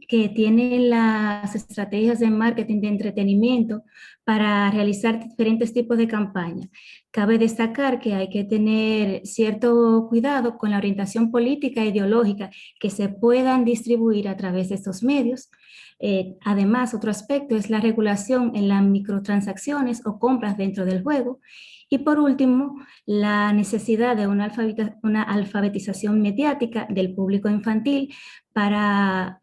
que tienen las estrategias de marketing de entretenimiento para realizar diferentes tipos de campañas. Cabe destacar que hay que tener cierto cuidado con la orientación política e ideológica que se puedan distribuir a través de estos medios. Además, otro aspecto es la regulación en las microtransacciones o compras dentro del juego. Y por último, la necesidad de una alfabetización mediática del público infantil para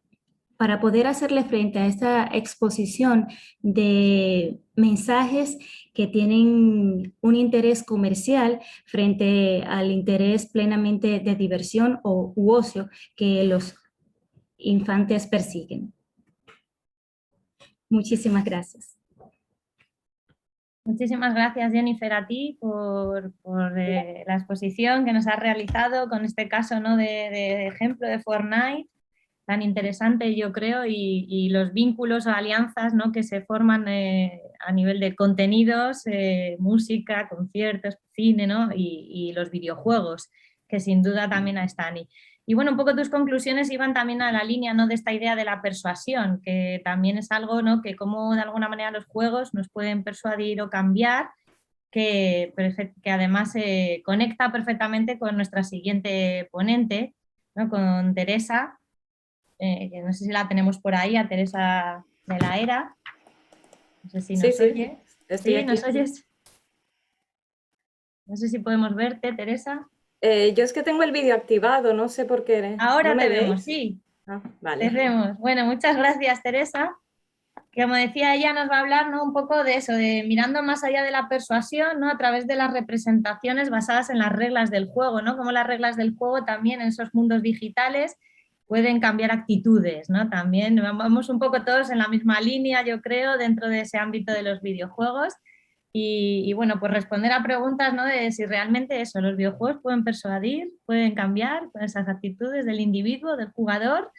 poder hacerle frente a esta exposición de mensajes que tienen un interés comercial frente al interés plenamente de diversión u ocio que los infantes persiguen. Muchísimas gracias. Muchísimas gracias, Jennifer, a ti por la exposición que nos has realizado con este caso, ¿no?, de ejemplo de Fortnite, tan interesante yo creo, y los vínculos o alianzas, ¿no?, que se forman a nivel de contenidos, música, conciertos, cine, ¿no?, y los videojuegos, que sin duda también están. Y bueno, un poco tus conclusiones iban también a la línea, ¿no?, de esta idea de la persuasión, que también es algo, ¿no?, que como de alguna manera los juegos nos pueden persuadir o cambiar, que además se conecta perfectamente con nuestra siguiente ponente, ¿no?, con Teresa, que no sé si la tenemos por ahí, a Teresa de la Era. No sé si nos oye. Estoy ¿Sí? aquí. ¿Nos oyes? No sé si podemos verte, Teresa. Yo es que tengo el vídeo activado, no sé por qué. Ahora ¿No me te vemos, veis? sí. Ah, Te vale. vemos. Bueno, muchas gracias, Teresa. Que, como decía ella, nos va a hablar, ¿no?, un poco de eso, de mirando más allá de la persuasión, ¿no?, a través de las representaciones basadas en las reglas del juego, ¿no?, cómo las reglas del juego también en esos mundos digitales pueden cambiar actitudes, ¿no? También vamos un poco todos en la misma línea, yo creo, dentro de ese ámbito de los videojuegos. Y bueno, pues responder a preguntas, ¿no?, de si realmente eso, los videojuegos pueden persuadir, pueden cambiar con esas actitudes del individuo, del jugador.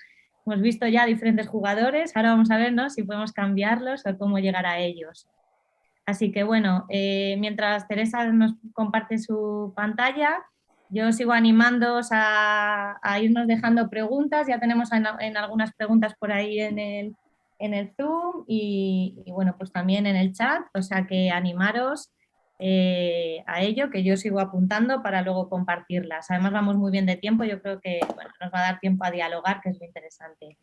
Hemos visto ya diferentes jugadores, ahora vamos a ver, ¿no?, si podemos cambiarlos o cómo llegar a ellos. Así que bueno, mientras Teresa nos comparte su pantalla, yo sigo animándoos a irnos dejando preguntas. Ya tenemos en algunas preguntas por ahí en el Zoom y bueno, pues también en el chat, o sea que animaros a ello, que yo sigo apuntando para luego compartirlas. Además vamos muy bien de tiempo, yo creo que bueno, nos va a dar tiempo a dialogar, que es lo interesante.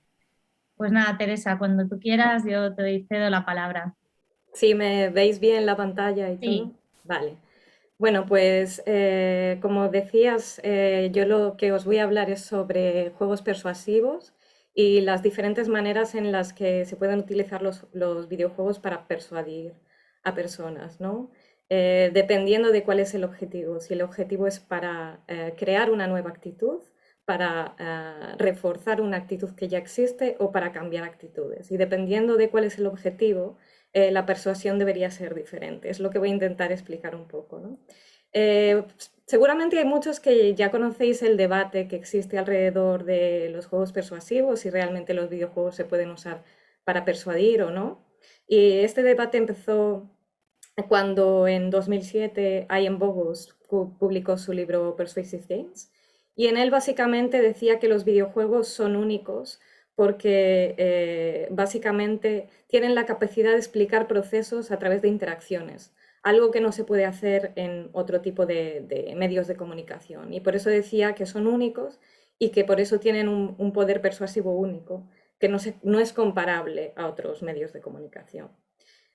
Pues nada, Teresa, cuando tú quieras yo te cedo la palabra. ¿Sí me veis bien la pantalla y todo? Sí. Vale. Bueno, pues como decías, yo lo que os voy a hablar es sobre juegos persuasivos y las diferentes maneras en las que se pueden utilizar los videojuegos para persuadir a personas, ¿no? Dependiendo de cuál es el objetivo. Si el objetivo es para crear una nueva actitud, para reforzar una actitud que ya existe o para cambiar actitudes. Y dependiendo de cuál es el objetivo, la persuasión debería ser diferente. Es lo que voy a intentar explicar un poco, ¿no? Seguramente hay muchos que ya conocéis el debate que existe alrededor de los juegos persuasivos, si realmente los videojuegos se pueden usar para persuadir o no. Y este debate empezó cuando en 2007 Ian Bogost publicó su libro Persuasive Games, y en él básicamente decía que los videojuegos son únicos porque básicamente tienen la capacidad de explicar procesos a través de interacciones, algo que no se puede hacer en otro tipo de medios de comunicación. Y por eso decía que son únicos y que por eso tienen un poder persuasivo único, que no es comparable a otros medios de comunicación.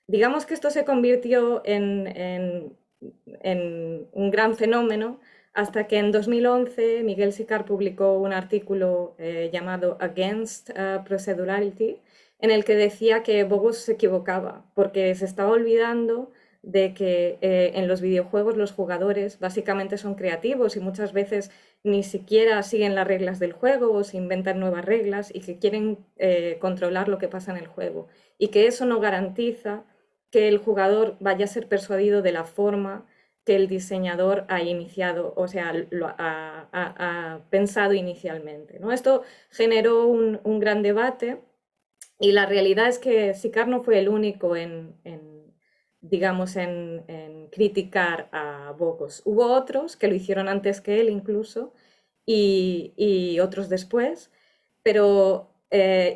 Digamos que esto se convirtió en un gran fenómeno hasta que en 2011 Miguel Sicart publicó un artículo llamado Against Procedurality, en el que decía que Bogost se equivocaba porque se estaba olvidando de que en los videojuegos los jugadores básicamente son creativos y muchas veces ni siquiera siguen las reglas del juego o se inventan nuevas reglas y que quieren controlar lo que pasa en el juego, y que eso no garantiza que el jugador vaya a ser persuadido de la forma que el diseñador ha iniciado, o sea, ha pensado inicialmente, ¿no? Esto generó un gran debate y la realidad es que Sicart no fue el único digamos, en criticar a Bogost. Hubo otros que lo hicieron antes que él incluso y otros después, pero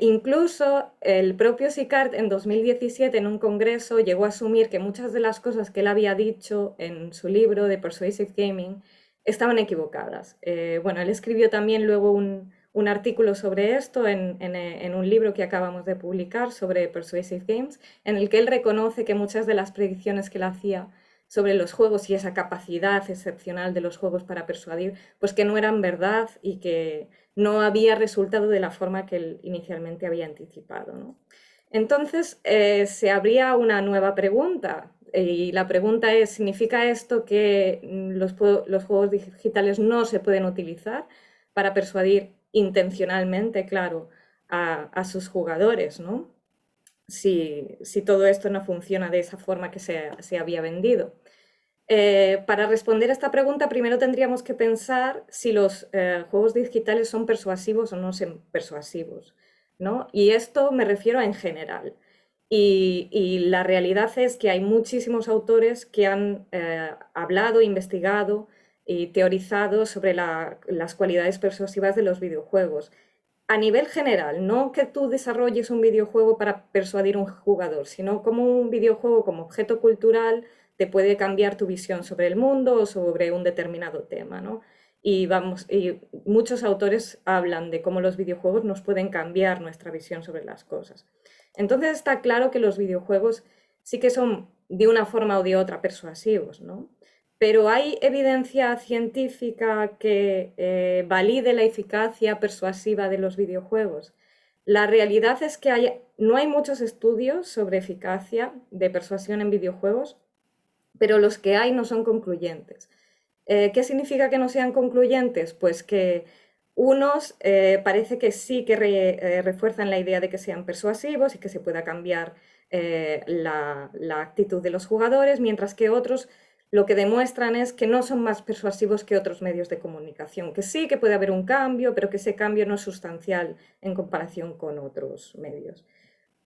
incluso el propio Sicart en 2017 en un congreso llegó a asumir que muchas de las cosas que él había dicho en su libro de Persuasive Gaming estaban equivocadas. Bueno, él escribió también luego un artículo sobre esto en un libro que acabamos de publicar sobre Persuasive Games, en el que él reconoce que muchas de las predicciones que él hacía sobre los juegos y esa capacidad excepcional de los juegos para persuadir, pues que no eran verdad y que no había resultado de la forma que él inicialmente había anticipado, ¿no? Entonces se abría una nueva pregunta y la pregunta es, ¿significa esto que los juegos digitales no se pueden utilizar para persuadir intencionalmente, claro, a sus jugadores, ¿no? Si todo esto no funciona de esa forma que se había vendido. Para responder a esta pregunta, primero tendríamos que pensar si los juegos digitales son persuasivos o no son persuasivos, ¿no? Y esto me refiero a en general. Y la realidad es que hay muchísimos autores que han hablado, investigado y teorizado sobre las cualidades persuasivas de los videojuegos. A nivel general, no que tú desarrolles un videojuego para persuadir a un jugador, sino como un videojuego como objeto cultural te puede cambiar tu visión sobre el mundo o sobre un determinado tema, ¿no? Y muchos autores hablan de cómo los videojuegos nos pueden cambiar nuestra visión sobre las cosas. Entonces está claro que los videojuegos sí que son de una forma o de otra persuasivos, ¿no? Pero ¿hay evidencia científica que valide la eficacia persuasiva de los videojuegos? La realidad es que no hay muchos estudios sobre eficacia de persuasión en videojuegos, pero los que hay no son concluyentes. ¿Qué significa que no sean concluyentes? Pues que unos parece que sí que refuerzan la idea de que sean persuasivos y que se pueda cambiar la actitud de los jugadores, mientras que otros lo que demuestran es que no son más persuasivos que otros medios de comunicación, que sí que puede haber un cambio, pero que ese cambio no es sustancial en comparación con otros medios.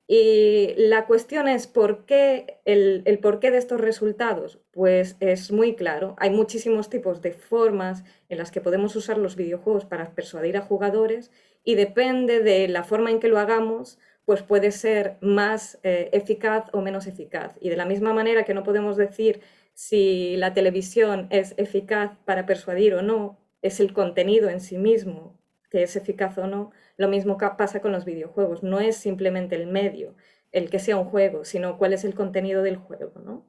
Y la cuestión es ¿por qué el porqué de estos resultados? Pues es muy claro. Hay muchísimos tipos de formas en las que podemos usar los videojuegos para persuadir a jugadores y depende de la forma en que lo hagamos, pues puede ser más eficaz o menos eficaz. Y de la misma manera que no podemos decir si la televisión es eficaz para persuadir o no, es el contenido en sí mismo que es eficaz o no. Lo mismo pasa con los videojuegos. No es simplemente el medio, el que sea un juego, sino cuál es el contenido del juego, ¿no?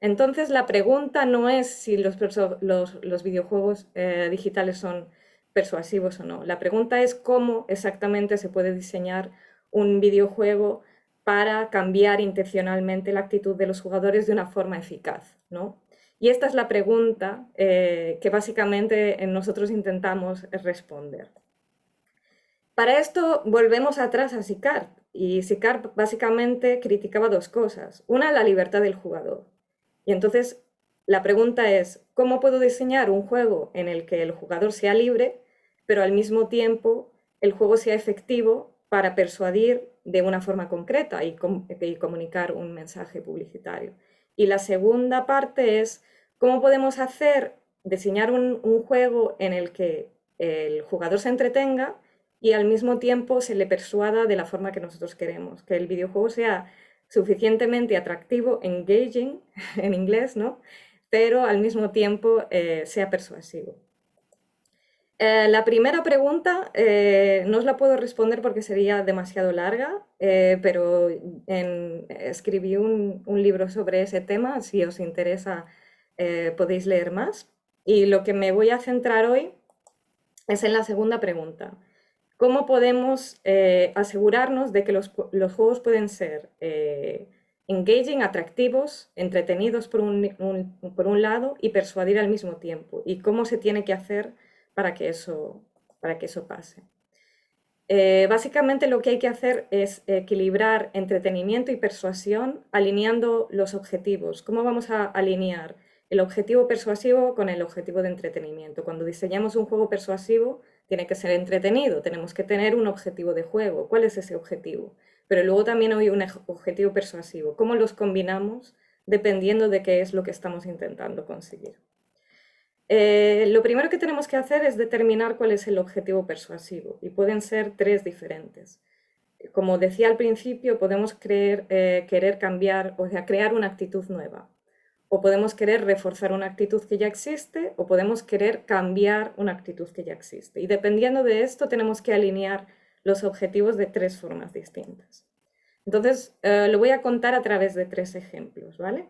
Entonces, la pregunta no es si los videojuegos digitales son persuasivos o no. La pregunta es cómo exactamente se puede diseñar un videojuego para cambiar intencionalmente la actitud de los jugadores de una forma eficaz, ¿no? Y esta es la pregunta que básicamente nosotros intentamos responder. Para esto volvemos atrás a Sicart, y Sicart básicamente criticaba dos cosas. Una, la libertad del jugador. Y entonces la pregunta es, ¿cómo puedo diseñar un juego en el que el jugador sea libre, pero al mismo tiempo el juego sea efectivo para persuadir de una forma concreta y comunicar un mensaje publicitario? Y la segunda parte es, ¿cómo podemos diseñar un juego en el que el jugador se entretenga y al mismo tiempo se le persuada de la forma que nosotros queremos, que el videojuego sea suficientemente atractivo, engaging en inglés, ¿no? Pero al mismo tiempo sea persuasivo. La primera pregunta no os la puedo responder porque sería demasiado larga, pero escribí un libro sobre ese tema, si os interesa podéis leer más. Y lo que me voy a centrar hoy es en la segunda pregunta. ¿Cómo podemos asegurarnos de que los juegos pueden ser engaging, atractivos, entretenidos por un lado y persuadir al mismo tiempo? ¿Y cómo se tiene que hacer para que eso pase? Básicamente lo que hay que hacer es equilibrar entretenimiento y persuasión alineando los objetivos. ¿Cómo vamos a alinear el objetivo persuasivo con el objetivo de entretenimiento? Cuando diseñamos un juego persuasivo, tiene que ser entretenido, tenemos que tener un objetivo de juego. ¿Cuál es ese objetivo? Pero luego también hay un objetivo persuasivo. ¿Cómo los combinamos? Dependiendo de qué es lo que estamos intentando conseguir. Lo primero que tenemos que hacer es determinar cuál es el objetivo persuasivo y pueden ser tres diferentes. Como decía al principio, podemos querer cambiar, o sea, crear una actitud nueva. O podemos querer reforzar una actitud que ya existe, o podemos querer cambiar una actitud que ya existe. Y dependiendo de esto, tenemos que alinear los objetivos de tres formas distintas. Entonces, lo voy a contar a través de tres ejemplos, ¿vale?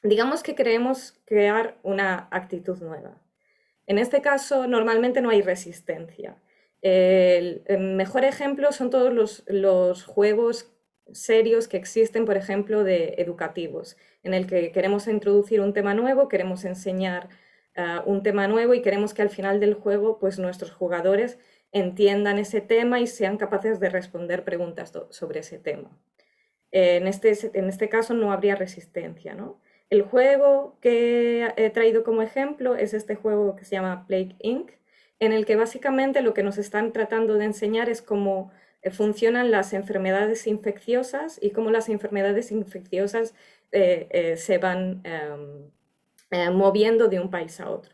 Digamos que queremos crear una actitud nueva. En este caso, normalmente no hay resistencia. El mejor ejemplo son todos los juegos serios que existen, por ejemplo, de educativos, en el que queremos introducir un tema nuevo, queremos enseñar un tema nuevo y queremos que al final del juego pues, nuestros jugadores entiendan ese tema y sean capaces de responder preguntas sobre ese tema. En este caso no habría resistencia, ¿no? El juego que he traído como ejemplo es este juego que se llama Plague Inc., en el que básicamente lo que nos están tratando de enseñar es cómo funcionan las enfermedades infecciosas y cómo las enfermedades infecciosas se van moviendo de un país a otro.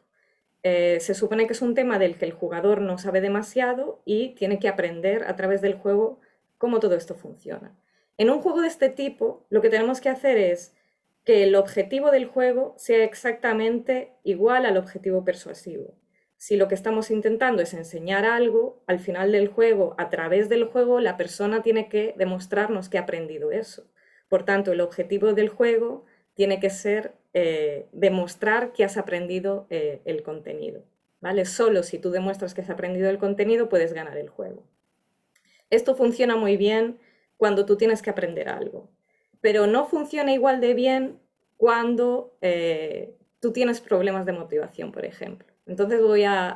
se supone que es un tema del que el jugador no sabe demasiado y tiene que aprender a través del juego cómo todo esto funciona. En un juego de este tipo, lo que tenemos que hacer es que el objetivo del juego sea exactamente igual al objetivo persuasivo. Si lo que estamos intentando es enseñar algo, al final del juego, a través del juego, la persona tiene que demostrarnos que ha aprendido eso. Por tanto, el objetivo del juego tiene que ser demostrar que has aprendido el contenido, ¿vale? Solo si tú demuestras que has aprendido el contenido puedes ganar el juego. Esto funciona muy bien cuando tú tienes que aprender algo, pero no funciona igual de bien cuando tú tienes problemas de motivación, por ejemplo. Entonces voy a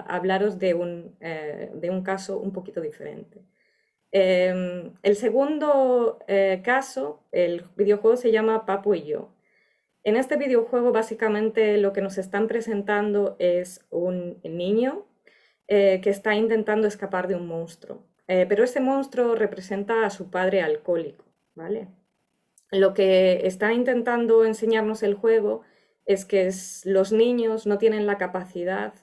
hablaros de un caso un poquito diferente. El segundo caso, el videojuego se llama Papu y yo. En este videojuego básicamente lo que nos están presentando es un niño que está intentando escapar de un monstruo, pero ese monstruo representa a su padre alcohólico, ¿vale? Lo que está intentando enseñarnos el juego es que los niños no tienen la capacidad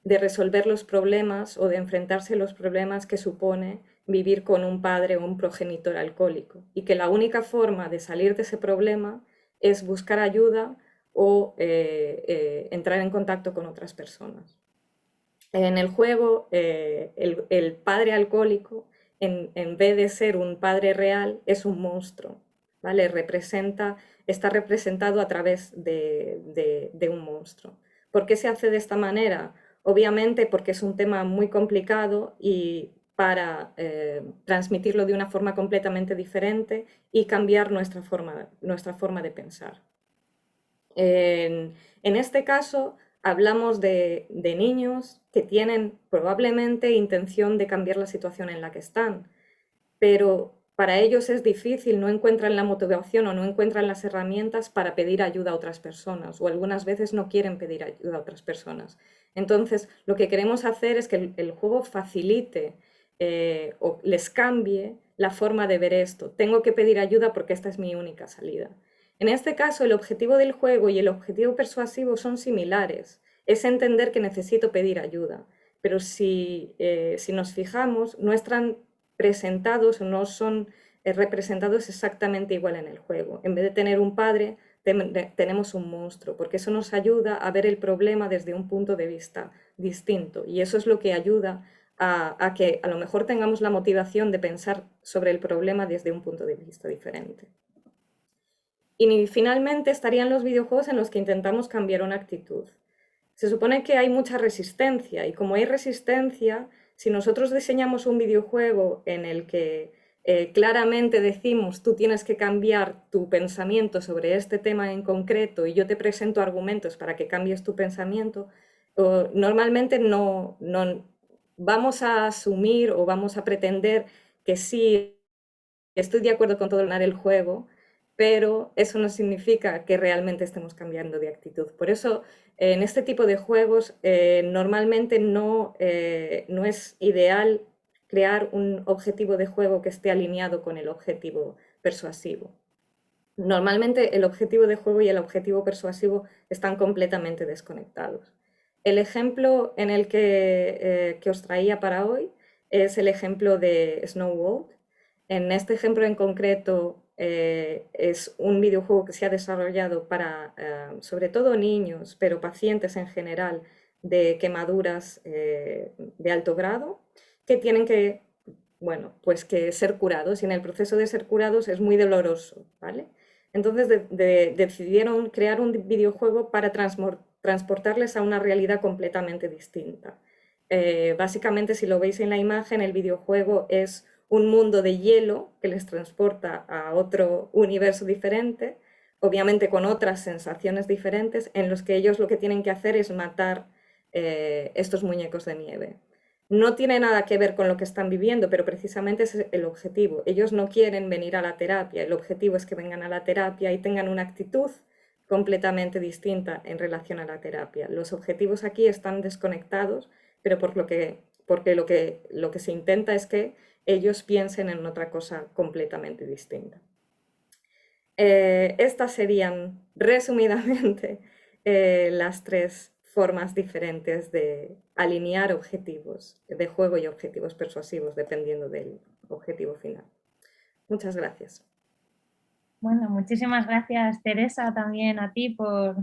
de resolver los problemas o de enfrentarse a los problemas que supone vivir con un padre o un progenitor alcohólico, y que la única forma de salir de ese problema es buscar ayuda o entrar en contacto con otras personas. En el juego, el padre alcohólico, en vez de ser un padre real, es un monstruo, ¿vale? Está representado a través de un monstruo. ¿Por qué se hace de esta manera? Obviamente porque es un tema muy complicado y para transmitirlo de una forma completamente diferente y cambiar nuestra forma de pensar. En este caso, hablamos de niños que tienen probablemente intención de cambiar la situación en la que están, pero para ellos es difícil, no encuentran la motivación o no encuentran las herramientas para pedir ayuda a otras personas, o algunas veces no quieren pedir ayuda a otras personas. Entonces, lo que queremos hacer es que el juego facilite o les cambie la forma de ver esto. Tengo que pedir ayuda porque esta es mi única salida. En este caso, el objetivo del juego y el objetivo persuasivo son similares. Es entender que necesito pedir ayuda, pero si nos fijamos, no están presentados o no son representados exactamente igual en el juego. En vez de tener un padre, tenemos un monstruo, porque eso nos ayuda a ver el problema desde un punto de vista distinto, y eso es lo que ayuda a que a lo mejor tengamos la motivación de pensar sobre el problema desde un punto de vista diferente. Y finalmente estarían los videojuegos en los que intentamos cambiar una actitud. Se supone que hay mucha resistencia, y como hay resistencia, si nosotros diseñamos un videojuego en el que claramente decimos tú tienes que cambiar tu pensamiento sobre este tema en concreto y yo te presento argumentos para que cambies tu pensamiento, normalmente no vamos a asumir o vamos a pretender que sí, estoy de acuerdo con todo el juego, pero eso no significa que realmente estemos cambiando de actitud. Por eso, en este tipo de juegos, normalmente no es ideal crear un objetivo de juego que esté alineado con el objetivo persuasivo. Normalmente el objetivo de juego y el objetivo persuasivo están completamente desconectados. El ejemplo en el que os traía para hoy es el ejemplo de Snow World. En este ejemplo en concreto es un videojuego que se ha desarrollado para sobre todo niños, pero pacientes en general de quemaduras de alto grado, que tienen que, bueno, pues que ser curados, y en el proceso de ser curados es muy doloroso, ¿vale? Entonces decidieron crear un videojuego para transportarles a una realidad completamente distinta. Básicamente, si lo veis en la imagen, el videojuego es un mundo de hielo que les transporta a otro universo diferente, obviamente con otras sensaciones diferentes, en los que ellos lo que tienen que hacer es matar estos muñecos de nieve. No tiene nada que ver con lo que están viviendo, pero precisamente es el objetivo. Ellos no quieren venir a la terapia, el objetivo es que vengan a la terapia y tengan una actitud completamente distinta en relación a la terapia. Los objetivos aquí están desconectados, pero porque lo que se intenta es que ellos piensen en otra cosa completamente distinta. Estas serían resumidamente las tres formas diferentes de alinear objetivos de juego y objetivos persuasivos dependiendo del objetivo final. Muchas gracias. Bueno, muchísimas gracias, Teresa, también a ti por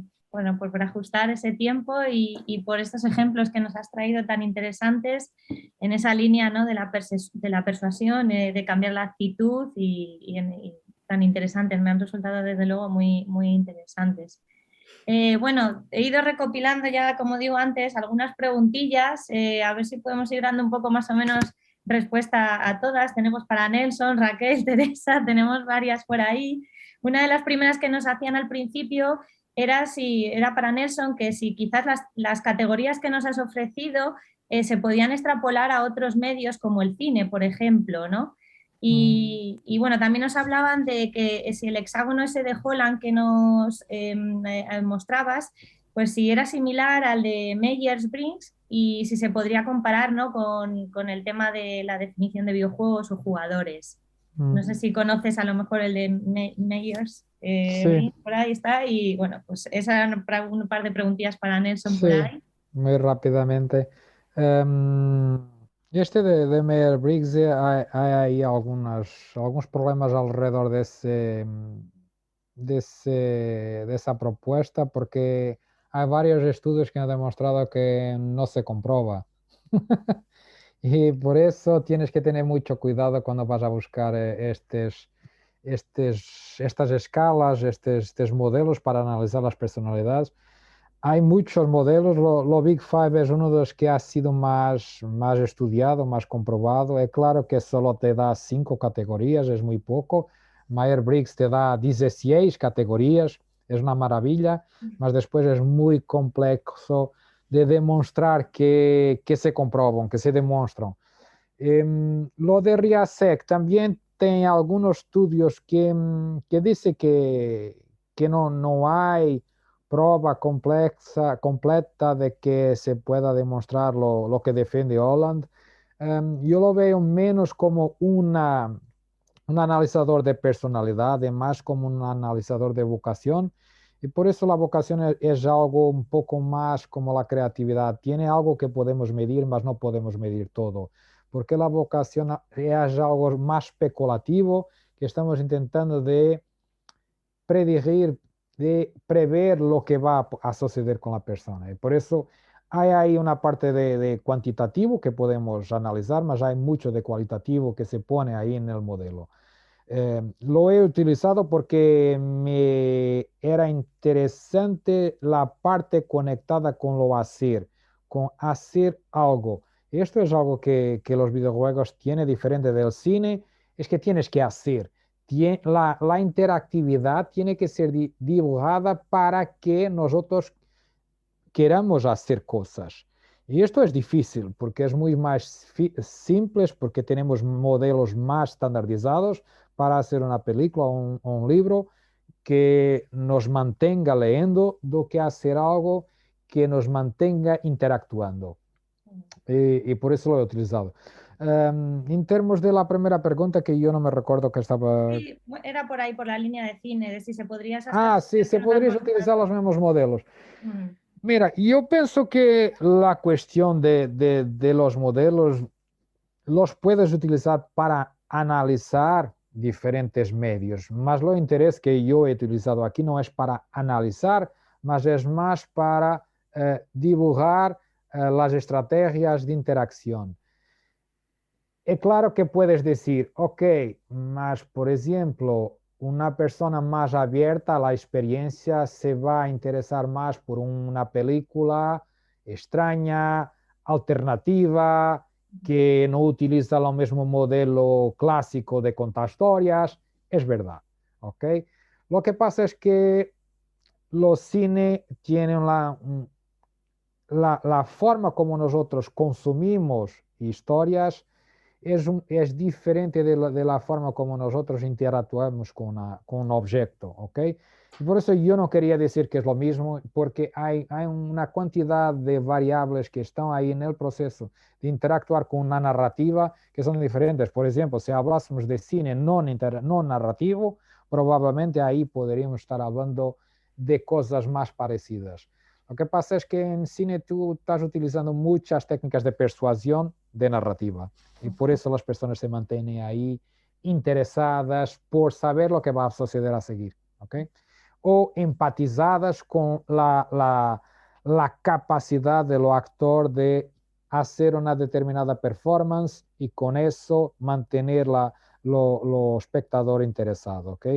ajustar ese tiempo y por estos ejemplos que nos has traído tan interesantes en esa línea, ¿no?, de la persuasión, de cambiar la actitud y tan interesantes. Me han resultado desde luego muy, muy interesantes. Bueno, he ido recopilando ya, como digo antes, algunas preguntillas, a ver si podemos ir dando un poco más o menos respuesta a todas. Tenemos para Nelson, Raquel, Teresa, tenemos varias por ahí. Una de las primeras que nos hacían al principio era para Nelson, que si quizás las categorías que nos has ofrecido se podían extrapolar a otros medios como el cine, por ejemplo, ¿no? Y bueno, también nos hablaban de que si el hexágono ese de Holland que nos mostrabas, pues si era similar al de Myers-Briggs y si se podría comparar, ¿no?, con el tema de la definición de videojuegos o jugadores. No sé si conoces a lo mejor el de Myers, Sí, por ahí está. Y bueno, pues esas eran un par de preguntillas para Nelson por sí, ahí. muy rápidamente. Em, este de Meyer-Briggs, hay ahí algunos problemas alrededor de esa propuesta, porque hay varios estudios que han demostrado que no se comprueba. Y por eso tienes que tener mucho cuidado cuando vas a buscar estas escalas, estos modelos para analizar las personalidades. Hay muchos modelos, lo Big Five es uno de los que ha sido más estudiado, más comprobado. Es claro que solo te da 5 categorías, es muy poco. Myers-Briggs te da 16 categorías, es una maravilla, mas después es muy complejo de demostrar que se comprueban, que se demuestran. Lo de RIASEC también tiene algunos estudios que dice que no hay prueba completa de que se pueda demostrar lo que defiende Holland. Yo lo veo menos como un analizador de personalidad, y más como un analizador de vocación. Y por eso la vocación es algo un poco más como la creatividad. Tiene algo que podemos medir, mas no podemos medir todo. Porque la vocación es algo más especulativo que estamos intentando de predigir, de prever lo que va a suceder con la persona. Y por eso hay ahí una parte de cuantitativo que podemos analizar, mas hay mucho de cualitativo que se pone ahí en el modelo. Lo he utilizado porque me era interesante la parte conectada con lo hacer, con hacer algo. Esto es algo que los videojuegos tienen diferente del cine, es que tienes que hacer. La interactividad tiene que ser dibujada para que nosotros queramos hacer cosas. Y esto es difícil porque es muy más simple, porque tenemos modelos más estandarizados para hacer una película o un libro que nos mantenga leyendo do que hacer algo que nos mantenga interactuando. Y por eso lo he utilizado. En términos de la primera pregunta, que yo no me recuerdo que estaba... Sí, era por ahí, por la línea de cine, de si se podría... Sí, se podrían utilizar los mismos modelos. Mm. Mira, yo pienso que la cuestión de los modelos los puedes utilizar para analizar diferentes medios, más lo interés que yo he utilizado aquí no es para analizar, más es más para dibujar las estrategias de interacción. Es claro que puedes decir, ok, mas por ejemplo, una persona más abierta a la experiencia se va a interesar más por una película extraña, alternativa, que no utiliza lo mismo modelo clásico de contar historias. Es verdad, ¿ok? Lo que pasa es que los cine tienen la forma como nosotros consumimos historias es diferente de la forma como nosotros interactuamos con un objeto, ¿ok? Y por eso yo no quería decir que es lo mismo, porque hay una cantidad de variables que están ahí en el proceso de interactuar con una narrativa que son diferentes. Por ejemplo, si hablásemos de cine no narrativo, probablemente ahí podríamos estar hablando de cosas más parecidas. Lo que pasa es que en cine tú estás utilizando muchas técnicas de persuasión de narrativa y por eso las personas se mantienen ahí interesadas por saber lo que va a suceder a seguir, ¿ok? O empatizadas con la capacidad de lo actor de hacer una determinada performance y con eso mantener lo espectador interesado, ¿ok?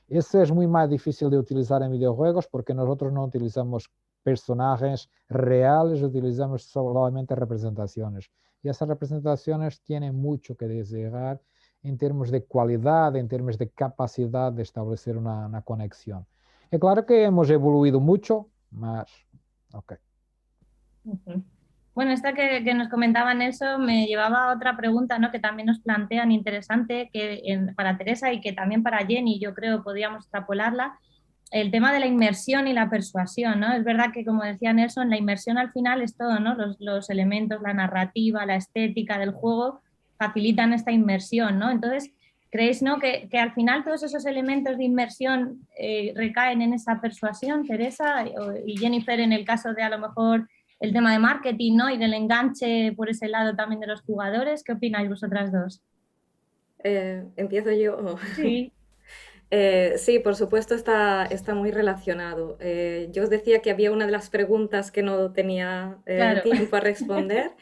Eso es muy más difícil de utilizar en videojuegos porque nosotros no utilizamos personajes reales, utilizamos solamente representaciones. Y esas representaciones tienen mucho que desear en términos de calidad, en términos de capacidad de establecer una conexión. Es claro que hemos evoluido mucho, mas ok. Bueno, esta que nos comentaba Nelson me llevaba a otra pregunta, ¿no? Que también nos plantean interesante para Teresa y que también para Jenny, yo creo, podríamos extrapolarla, el tema de la inmersión y la persuasión, ¿no? Es verdad que, como decía Nelson, la inmersión al final es todo, ¿no? Los elementos, la narrativa, la estética del juego facilitan esta inmersión, ¿no? Entonces, ¿creéis, no, que al final todos esos elementos de inmersión recaen en esa persuasión, Teresa? Y Jennifer, en el caso de a lo mejor el tema de marketing, ¿no? Y del enganche por ese lado también de los jugadores. ¿Qué opináis vosotras dos? ¿Empiezo yo? Sí. Sí, por supuesto está muy relacionado. Yo os decía que había una de las preguntas que no tenía Claro. tiempo a responder.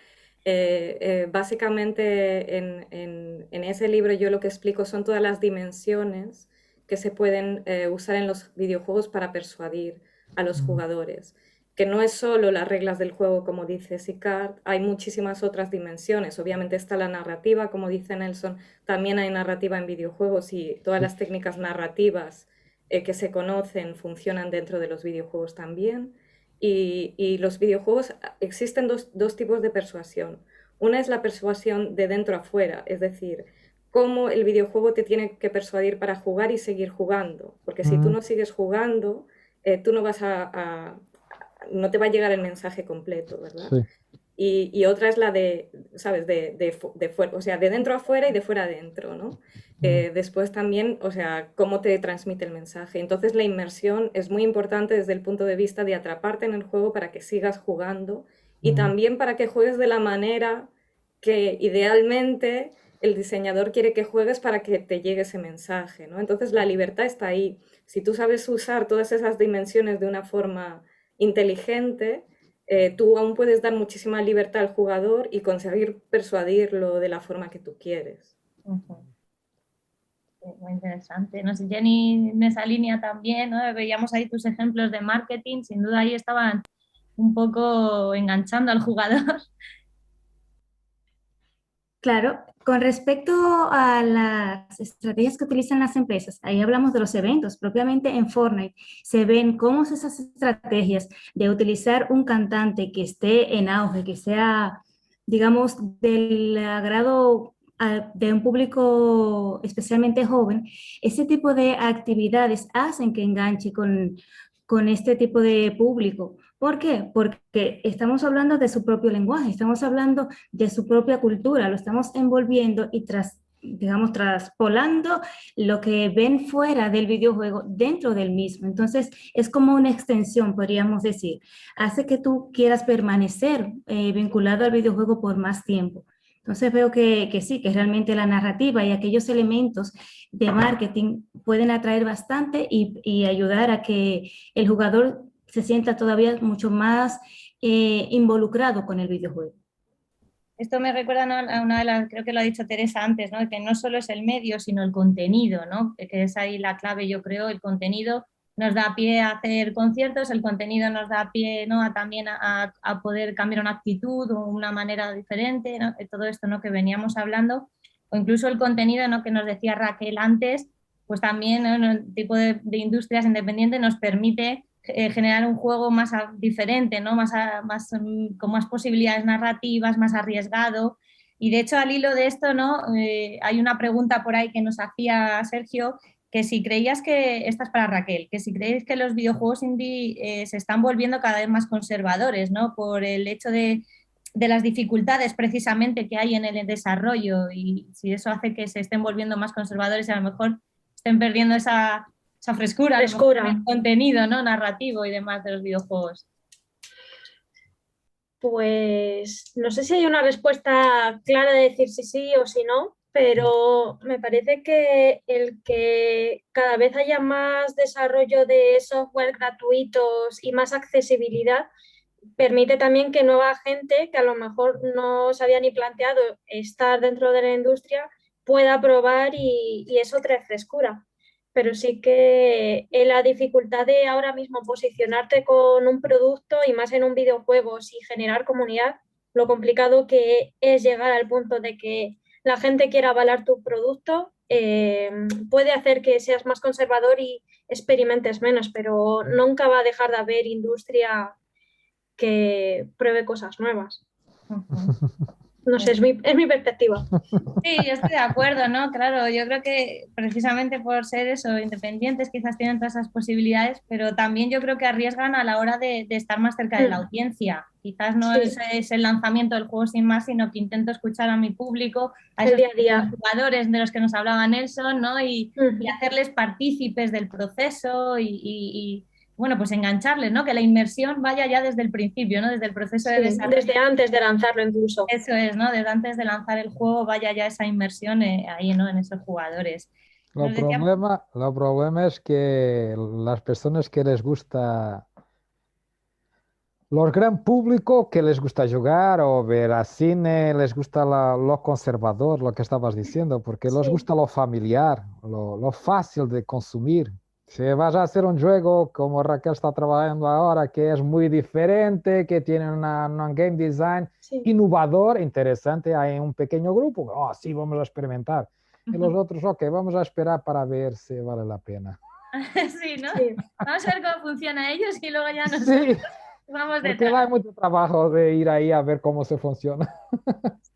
Básicamente en ese libro yo lo que explico son todas las dimensiones que se pueden usar en los videojuegos para persuadir a los jugadores. Que no es solo las reglas del juego, como dice Sicard, hay muchísimas otras dimensiones. Obviamente está la narrativa, como dice Nelson, también hay narrativa en videojuegos y todas las técnicas narrativas que se conocen funcionan dentro de los videojuegos también. Y los videojuegos, existen dos tipos de persuasión. Una es la persuasión de dentro a fuera, es decir, cómo el videojuego te tiene que persuadir para jugar y seguir jugando. Porque si tú no sigues jugando, tú no vas no te va a llegar el mensaje completo, ¿verdad? Sí. Y otra es la de, ¿sabes? O sea, de dentro a fuera y de fuera a dentro, ¿no? Después también, o sea, cómo te transmite el mensaje. Entonces la inmersión es muy importante desde el punto de vista de atraparte en el juego para que sigas jugando y también para que juegues de la manera que idealmente el diseñador quiere que juegues para que te llegue ese mensaje, ¿no? Entonces la libertad está ahí. Si tú sabes usar todas esas dimensiones de una forma inteligente, tú aún puedes dar muchísima libertad al jugador y conseguir persuadirlo de la forma que tú quieres. Muy interesante. No sé, Jenny, en esa línea también, ¿no? Veíamos ahí tus ejemplos de marketing, sin duda ahí estaban un poco enganchando al jugador. Claro, con respecto a las estrategias que utilizan las empresas, ahí hablamos de los eventos, propiamente en Fortnite, se ven cómo esas estrategias de utilizar un cantante que esté en auge, que sea, digamos, del agrado de un público especialmente joven, ese tipo de actividades hacen que enganche con este tipo de público. ¿Por qué? Porque estamos hablando de su propio lenguaje, estamos hablando de su propia cultura, lo estamos envolviendo y digamos, traspolando lo que ven fuera del videojuego dentro del mismo. Entonces, es como una extensión, podríamos decir. Hace que tú quieras permanecer vinculado al videojuego por más tiempo. Entonces, veo que sí, que realmente la narrativa y aquellos elementos de marketing pueden atraer bastante y ayudar a que el jugador se sienta todavía mucho más involucrado con el videojuego. Esto me recuerda a una de las, creo que lo ha dicho Teresa antes, ¿no? Que no solo es el medio, sino el contenido, ¿no? Que es ahí la clave, yo creo. El contenido nos da pie a hacer conciertos, el contenido nos da pie, ¿no? También a poder cambiar una actitud o una manera diferente, ¿no? Todo esto, ¿no? Que veníamos hablando, o incluso el contenido, ¿no? Que nos decía Raquel antes, pues también, ¿no? El tipo de industrias independientes nos permite generar un juego más diferente, ¿no? Con más posibilidades narrativas, más arriesgado. Y de hecho, al hilo de esto, ¿no? Hay una pregunta por ahí que nos hacía Sergio, que si creías que, esta es para Raquel, que si creéis que los videojuegos indie se están volviendo cada vez más conservadores, ¿no? Por el hecho de las dificultades precisamente que hay en el desarrollo y si eso hace que se estén volviendo más conservadores y a lo mejor estén perdiendo esa frescura. El contenido, ¿no? Narrativo y demás de los videojuegos. Pues no sé si hay una respuesta clara de decir si sí o si no, pero me parece que el que cada vez haya más desarrollo de software gratuitos y más accesibilidad permite también que nueva gente que a lo mejor no se había ni planteado estar dentro de la industria pueda probar y eso trae frescura. Pero sí que la dificultad de ahora mismo posicionarte con un producto y más en un videojuego y generar comunidad, lo complicado que es llegar al punto de que la gente quiera avalar tu producto, puede hacer que seas más conservador y experimentes menos, pero nunca va a dejar de haber industria que pruebe cosas nuevas. No sé, es mi perspectiva. Sí, yo estoy de acuerdo, ¿no? Claro, yo creo que precisamente por ser eso, independientes, quizás tienen todas esas posibilidades, pero también yo creo que arriesgan a la hora de estar más cerca de la audiencia. Quizás no Sí. es el lanzamiento del juego sin más, sino que intento escuchar a mi público, a El esos día a día. jugadores de los que nos hablaba Nelson, ¿no? Y Ujú. hacerles partícipes del proceso y, bueno, pues engancharles, ¿no? Que la inmersión vaya ya desde el principio, ¿no? Desde el proceso de Sí, desarrollo. desde antes de lanzarlo incluso. Eso es, ¿no? Desde antes de lanzar el juego vaya ya esa inmersión ahí, ¿no? En esos jugadores. Nos decía, Lo problema es que las personas que les gusta, los gran público que les gusta jugar o ver a cine, les gusta lo conservador, lo que estabas diciendo, porque les Sí, gusta lo familiar, lo fácil de consumir. Si vas a hacer un juego como Raquel está trabajando ahora, que es muy diferente, que tiene un game design sí. innovador, interesante, hay un pequeño grupo, oh, sí, vamos a experimentar. Y los otros, ok, vamos a esperar para ver si vale la pena. sí, ¿no? Sí. Vamos a ver cómo funciona ellos y luego ya nosotros Sí, vamos porque detrás. da mucho trabajo de ir ahí a ver cómo se funciona.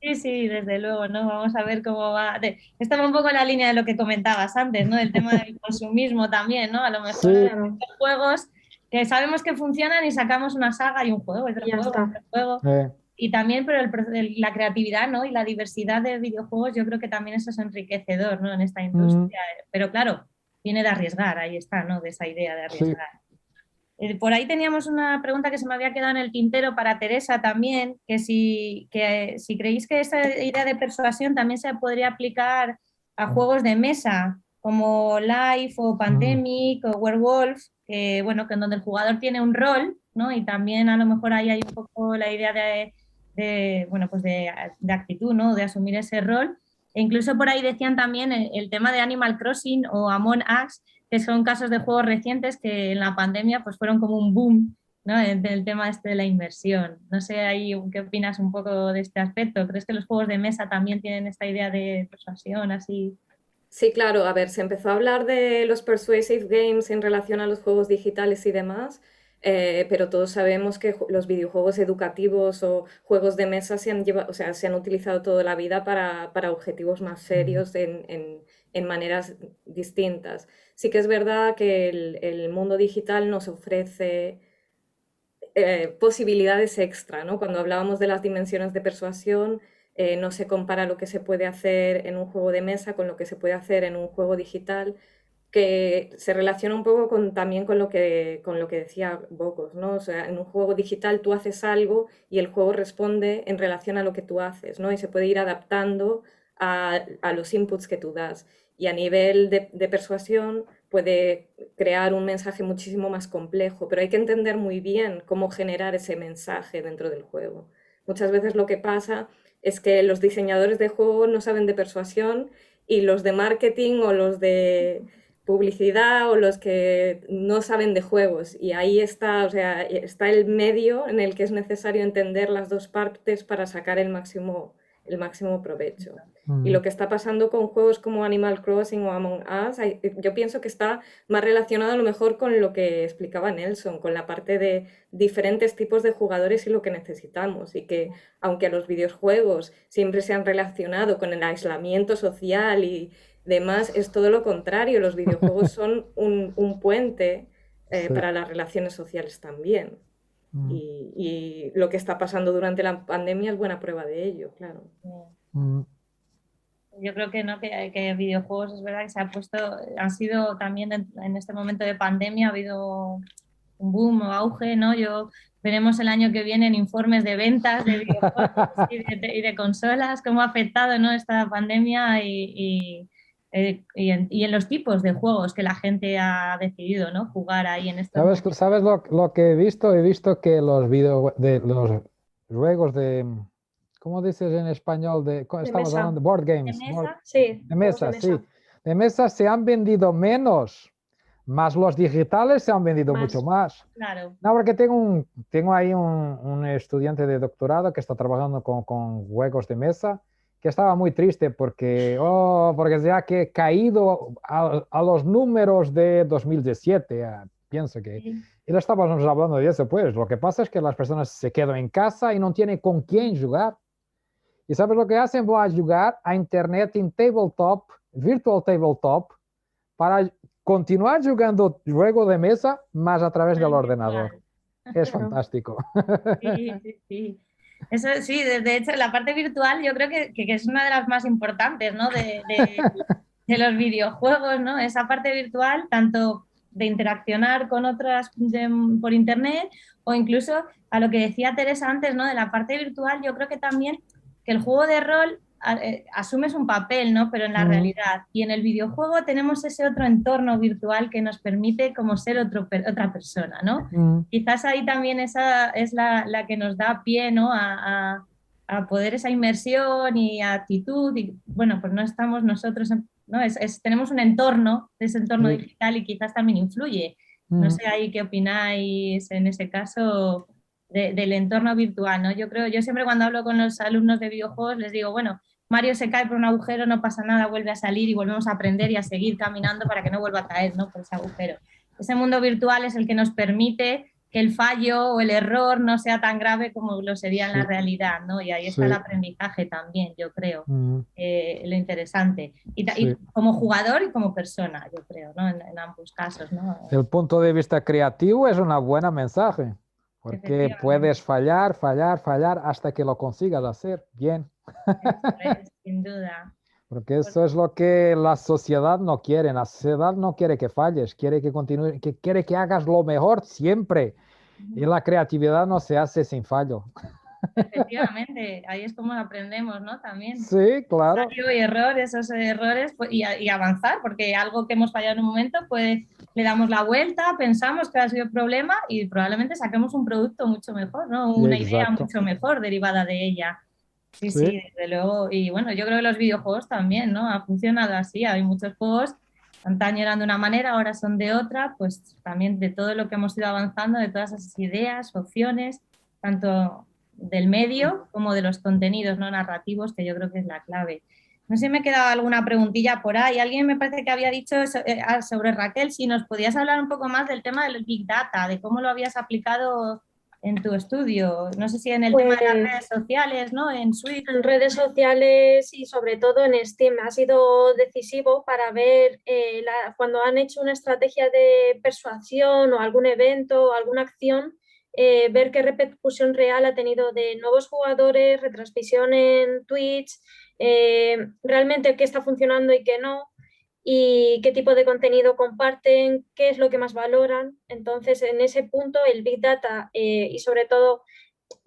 Sí, sí, desde luego, ¿no? Vamos a ver cómo va. Estaba un poco en la línea de lo que comentabas antes, ¿no? El tema del consumismo también, ¿no? A lo mejor hay Sí, Claro. juegos que sabemos que funcionan y sacamos una saga y un juego, otro Y ya juego, está. otro juego. eh, Y también, pero la creatividad, ¿no? Y la diversidad de videojuegos, yo creo que también eso es enriquecedor, ¿no? En esta mm, industria. Pero claro, viene de arriesgar, ahí está, ¿no? De esa idea de sí. arriesgar. Por ahí teníamos una pregunta que se me había quedado en el tintero para Teresa también, que si creéis que esa idea de persuasión también se podría aplicar a juegos de mesa, como Life o Mm, Pandemic o Werewolf, que bueno, que en donde el jugador tiene un rol, ¿no? Y también a lo mejor ahí hay un poco la idea bueno, pues de actitud, ¿no? De asumir ese rol. E incluso por ahí decían también el tema de Animal Crossing o Among Us, que son casos de juegos recientes que en la pandemia pues fueron como un boom, ¿no? Del tema este de la inversión. No sé ahí qué opinas un poco de este aspecto. ¿Crees que los juegos de mesa también tienen esta idea de persuasión así? Sí, claro, a ver, se empezó a hablar de los persuasive games en relación a los juegos digitales y demás, pero todos sabemos que los videojuegos educativos o juegos de mesa se han llevado, o sea, se han utilizado toda la vida para objetivos más mm, serios en maneras distintas. Sí que es verdad que el mundo digital nos ofrece posibilidades extra, ¿no? Cuando hablábamos de las dimensiones de persuasión, no se compara lo que se puede hacer en un juego de mesa con lo que se puede hacer en un juego digital, que se relaciona un poco también con lo que decía Bocos, ¿no? O sea, en un juego digital tú haces algo y el juego responde en relación a lo que tú haces, ¿no? Y se puede ir adaptando a los inputs que tú das. Y a nivel de persuasión puede crear un mensaje muchísimo más complejo, pero hay que entender muy bien cómo generar ese mensaje dentro del juego. Muchas veces lo que pasa es que los diseñadores de juego no saben de persuasión y los de marketing o los de publicidad o los que no saben de juegos. Y ahí está, o sea, está el medio en el que es necesario entender las dos partes para sacar el máximo provecho. Y mm, lo que está pasando con juegos como Animal Crossing o Among Us, yo pienso que está más relacionado a lo mejor con lo que explicaba Nelson, con la parte de diferentes tipos de jugadores y lo que necesitamos. Y que aunque los videojuegos siempre se han relacionado con el aislamiento social y demás, es todo lo contrario. Los videojuegos son un puente sí, para las relaciones sociales también. mm, Y lo que está pasando durante la pandemia es buena prueba de ello, claro. mm, Yo creo que no, que videojuegos es verdad que se ha puesto, han sido también en este momento de pandemia, ha habido un boom o auge, ¿no? Veremos el año que viene en informes de ventas de videojuegos y de consolas, cómo ha afectado, ¿no?, esta pandemia y en los tipos de juegos que la gente ha decidido, ¿no?, jugar ahí en estos ¿Sabes, momentos. sabes lo que he visto? He visto que los los juegos de, ¿cómo dices en español? De Estamos mesa. hablando de board ¿De games, mesa? Sí, de juegos de mesa, mesa. sí. De mesa se han vendido menos, más los digitales se han vendido mucho Más. más. Claro. No, porque tengo ahí un estudiante de doctorado que está trabajando con juegos de mesa, que estaba muy triste porque se ha caído a los números de 2017, pienso que. Sí. Y lo estábamos hablando de eso, pues. Lo que pasa es que las personas se quedan en casa y no tienen con quién jugar. ¿Y sabes lo que hacen? Van a jugar a internet en tabletop, virtual tabletop, para continuar jugando juego de mesa, más a través del ordenador. Virtual. Es Claro. fantástico. Sí, sí, sí. Eso sí, de hecho, la parte virtual yo creo que es una de las más importantes, ¿no?, de los videojuegos, ¿no? Esa parte virtual, tanto de interaccionar con otras por internet o incluso a lo que decía Teresa antes, ¿no?, de la parte virtual, yo creo que también que el juego de rol asumes un papel, ¿no?, pero en la Mm, realidad. Y en el videojuego tenemos ese otro entorno virtual que nos permite como ser otra persona, ¿no? mm. Quizás ahí también esa es la que nos da pie, ¿no?, a poder esa inmersión y actitud. Y bueno, pues no estamos nosotros, ¿no? Tenemos un entorno, ese entorno Sí. digital y quizás también influye. No Mm. sé ahí qué opináis en ese caso del entorno virtual, ¿no? Yo siempre cuando hablo con los alumnos de videojuegos les digo, bueno, Mario se cae por un agujero, no pasa nada, vuelve a salir y volvemos a aprender y a seguir caminando para que no vuelva a caer, ¿no?, por ese agujero. Ese mundo virtual es el que nos permite que el fallo o el error no sea tan grave como lo sería en la Sí, realidad, ¿no? Y ahí está el sí, aprendizaje también, yo creo, mm, lo interesante. Y sí. como jugador y como persona, yo creo, ¿no? En ambos casos, ¿no? El punto de vista creativo es una buena mensaje, porque Efectivamente, puedes fallar, fallar, fallar hasta que lo consigas hacer bien. eso es, sin duda. Porque eso es lo que la sociedad no quiere. La sociedad no quiere que falles, quiere que continúe, que quiere que hagas lo mejor siempre. Y la creatividad no se hace sin fallo. Efectivamente, ahí es como aprendemos, ¿no? También. Sí, claro. Ensayo y error, esos errores pues, y avanzar, porque algo que hemos fallado en un momento, pues le damos la vuelta, pensamos que ha sido el problema y probablemente saquemos un producto mucho mejor, ¿no? Una idea Exacto. mucho mejor derivada de ella. Sí, Sí. sí, desde luego. Y bueno, yo creo que los videojuegos también, ¿no? Ha funcionado así. Hay muchos juegos, antaño eran de una manera, ahora son de otra, pues también de todo lo que hemos ido avanzando, de todas esas ideas, opciones, tanto del medio como de los contenidos no narrativos, que yo creo que es la clave. No sé si me quedaba alguna preguntilla por ahí. Alguien me parece que había dicho sobre Raquel, si nos podías hablar un poco más del tema del Big Data, de cómo lo habías aplicado en tu estudio. No sé si en el tema de las Pues redes sociales, ¿no? En Switch. en redes sociales y sobre todo en Steam ha sido decisivo para ver cuando han hecho una estrategia de persuasión o algún evento o alguna acción, ver qué repercusión real ha tenido de nuevos jugadores, retransmisión en Twitch, realmente qué está funcionando y qué no, y qué tipo de contenido comparten, qué es lo que más valoran. Entonces, en ese punto, el Big Data y sobre todo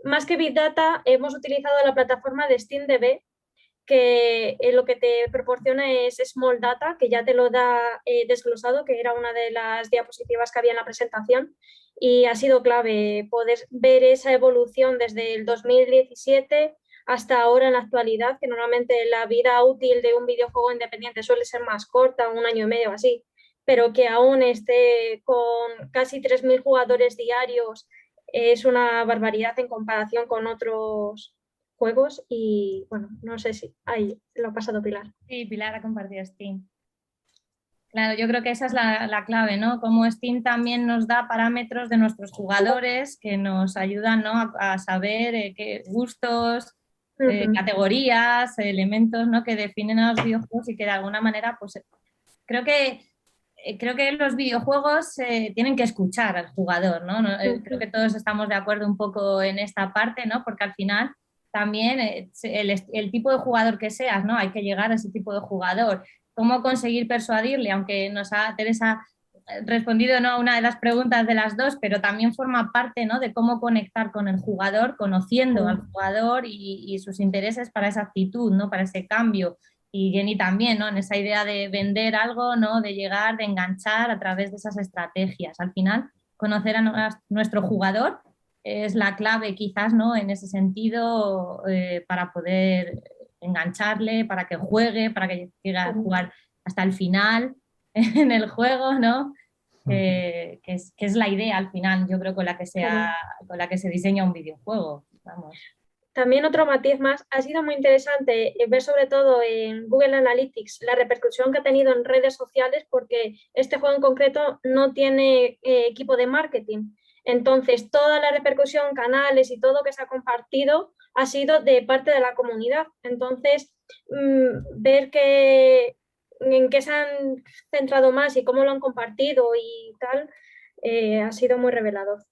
más que Big Data, hemos utilizado la plataforma de SteamDB, que lo que te proporciona es Small Data, que ya te lo da desglosado, que era una de las diapositivas que había en la presentación, y ha sido clave poder ver esa evolución desde el 2017 hasta ahora en la actualidad, que normalmente la vida útil de un videojuego independiente suele ser más corta, un año y medio o así, pero que aún esté con casi 3.000 jugadores diarios es una barbaridad en comparación con otros juegos y bueno, no sé si ahí lo ha pasado Pilar. Sí, Pilar ha compartido Steam. Claro, yo creo que esa es la clave, ¿no? Como Steam también nos da parámetros de nuestros jugadores que nos ayudan, ¿no?, a saber qué gustos, categorías, elementos, ¿no?, que definen a los videojuegos y que de alguna manera, pues creo que los videojuegos tienen que escuchar al jugador, ¿no? Creo que todos estamos de acuerdo un poco en esta parte, ¿no? Porque al final también el tipo de jugador que seas, ¿no? Hay que llegar a ese tipo de jugador. ¿Cómo conseguir persuadirle? Aunque Teresa respondido, ¿no?, a una de las preguntas de las dos, pero también forma parte, ¿no?, de cómo conectar con el jugador, conociendo al jugador y sus intereses para esa actitud, ¿no?, para ese cambio. Y Jenny también, ¿no?, en esa idea de vender algo, ¿no?, de llegar, de enganchar a través de esas estrategias. Al final, conocer a nuestro jugador es la clave quizás, ¿no?, en ese sentido, para poder engancharle, para que juegue, para que llegue a jugar hasta el final en el juego, ¿no? Que es la idea al final, yo creo, con la que se diseña un videojuego. Vamos. También otro matiz más, ha sido muy interesante ver sobre todo en Google Analytics la repercusión que ha tenido en redes sociales, porque este juego en concreto no tiene equipo de marketing. Entonces, toda la repercusión, canales y todo que se ha compartido ha sido de parte de la comunidad. Entonces, ver en qué se han centrado más y cómo lo han compartido y tal, ha sido muy revelador.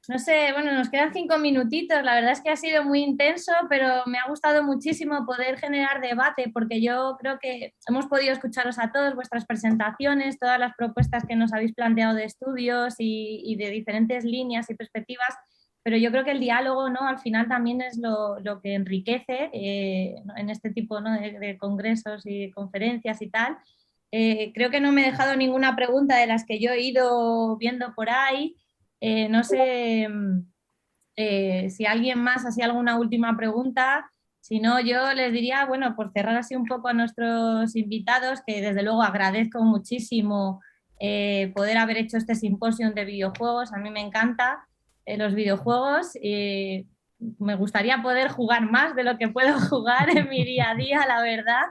No sé, bueno, nos quedan 5 minutitos, la verdad es que ha sido muy intenso, pero me ha gustado muchísimo poder generar debate, porque yo creo que hemos podido escucharos a todos, vuestras presentaciones, todas las propuestas que nos habéis planteado de estudios y de diferentes líneas y perspectivas, pero yo creo que el diálogo, ¿no?, al final también es lo que enriquece en este tipo, ¿no?, de congresos y conferencias y tal. Creo que no me he dejado ninguna pregunta de las que yo he ido viendo por ahí. No sé si alguien más hacía alguna última pregunta. Si no, yo les diría, bueno, por cerrar así un poco a nuestros invitados, que desde luego agradezco muchísimo poder haber hecho este simposio de videojuegos. A mí me encanta los videojuegos. Me gustaría poder jugar más de lo que puedo jugar en mi día a día, la verdad.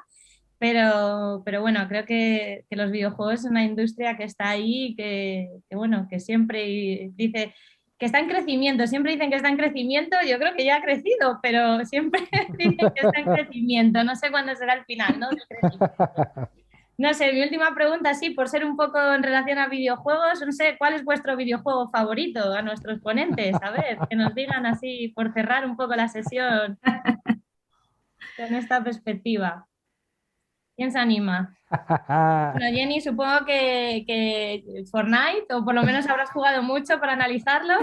Pero bueno, creo que los videojuegos es una industria que está ahí, bueno, que siempre dice que está en crecimiento, siempre dicen que está en crecimiento, yo creo que ya ha crecido, pero siempre dicen que está en crecimiento, no sé cuándo será el final, ¿no?, del crecimiento. No sé, mi última pregunta, sí, por ser un poco en relación a videojuegos, no sé, ¿cuál es vuestro videojuego favorito a nuestros ponentes? A ver, que nos digan así, por cerrar un poco la sesión con esta perspectiva. ¿Quién se anima? Bueno, Jenny, supongo que Fortnite, o por lo menos habrás jugado mucho para analizarlo.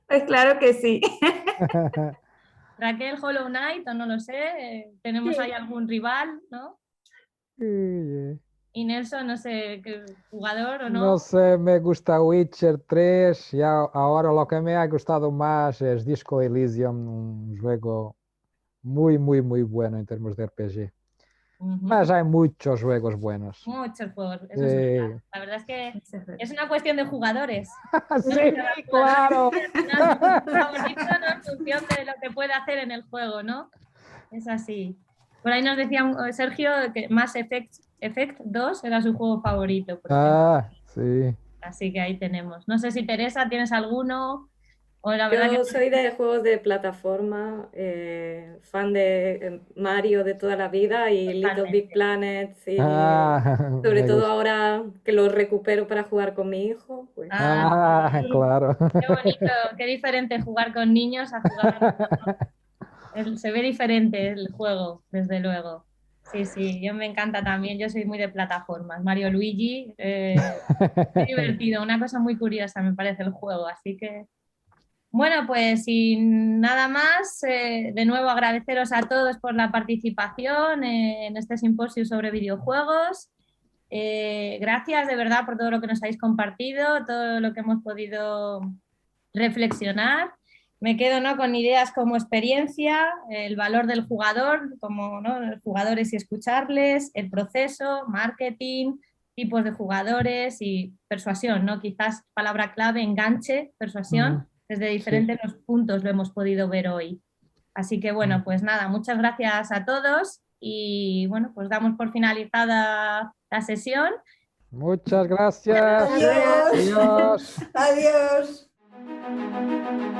Pues claro que sí. Raquel, Hollow Knight, o no lo sé, tenemos ahí algún rival, ¿no? Sí. Y Nelson, no sé, jugador o no. No sé, me gusta Witcher 3 y ahora lo que me ha gustado más es Disco Elysium, un juego muy, muy, muy bueno en términos de RPG. Mas hay muchos juegos buenos. Muchos juegos, eso es verdad. La verdad es que es una cuestión de jugadores. Sí, claro. Favorito, ¿no?, en función de lo que puede hacer en el juego, ¿no? Es así. Por ahí nos decía Sergio que Mass Effect 2 era su juego favorito. Sí. Así que ahí tenemos. No sé si Teresa, ¿tienes alguno? O la verdad Yo soy de juegos de plataforma, fan de Mario de toda la vida y Little Big Planet, y sobre todo ahora que lo recupero para jugar con mi hijo. Pues. Claro. Qué bonito, qué diferente jugar con niños a jugar. Se ve diferente el juego, desde luego. Sí, sí, yo me encanta también, yo soy muy de plataformas. Mario Luigi, muy divertido, una cosa muy curiosa me parece el juego, así que... Bueno, pues sin nada más, de nuevo agradeceros a todos por la participación en este simposio sobre videojuegos. Gracias de verdad por todo lo que nos habéis compartido, todo lo que hemos podido reflexionar. Me quedo, ¿no?, con ideas como experiencia, el valor del jugador, como, ¿no?, los jugadores y escucharles, el proceso, marketing, tipos de jugadores y persuasión, ¿no? Quizás palabra clave, enganche, persuasión. Desde diferentes puntos lo hemos podido ver hoy. Así que bueno, pues nada, muchas gracias a todos y bueno, pues damos por finalizada la sesión. Muchas gracias. Adiós. Adiós. Adiós.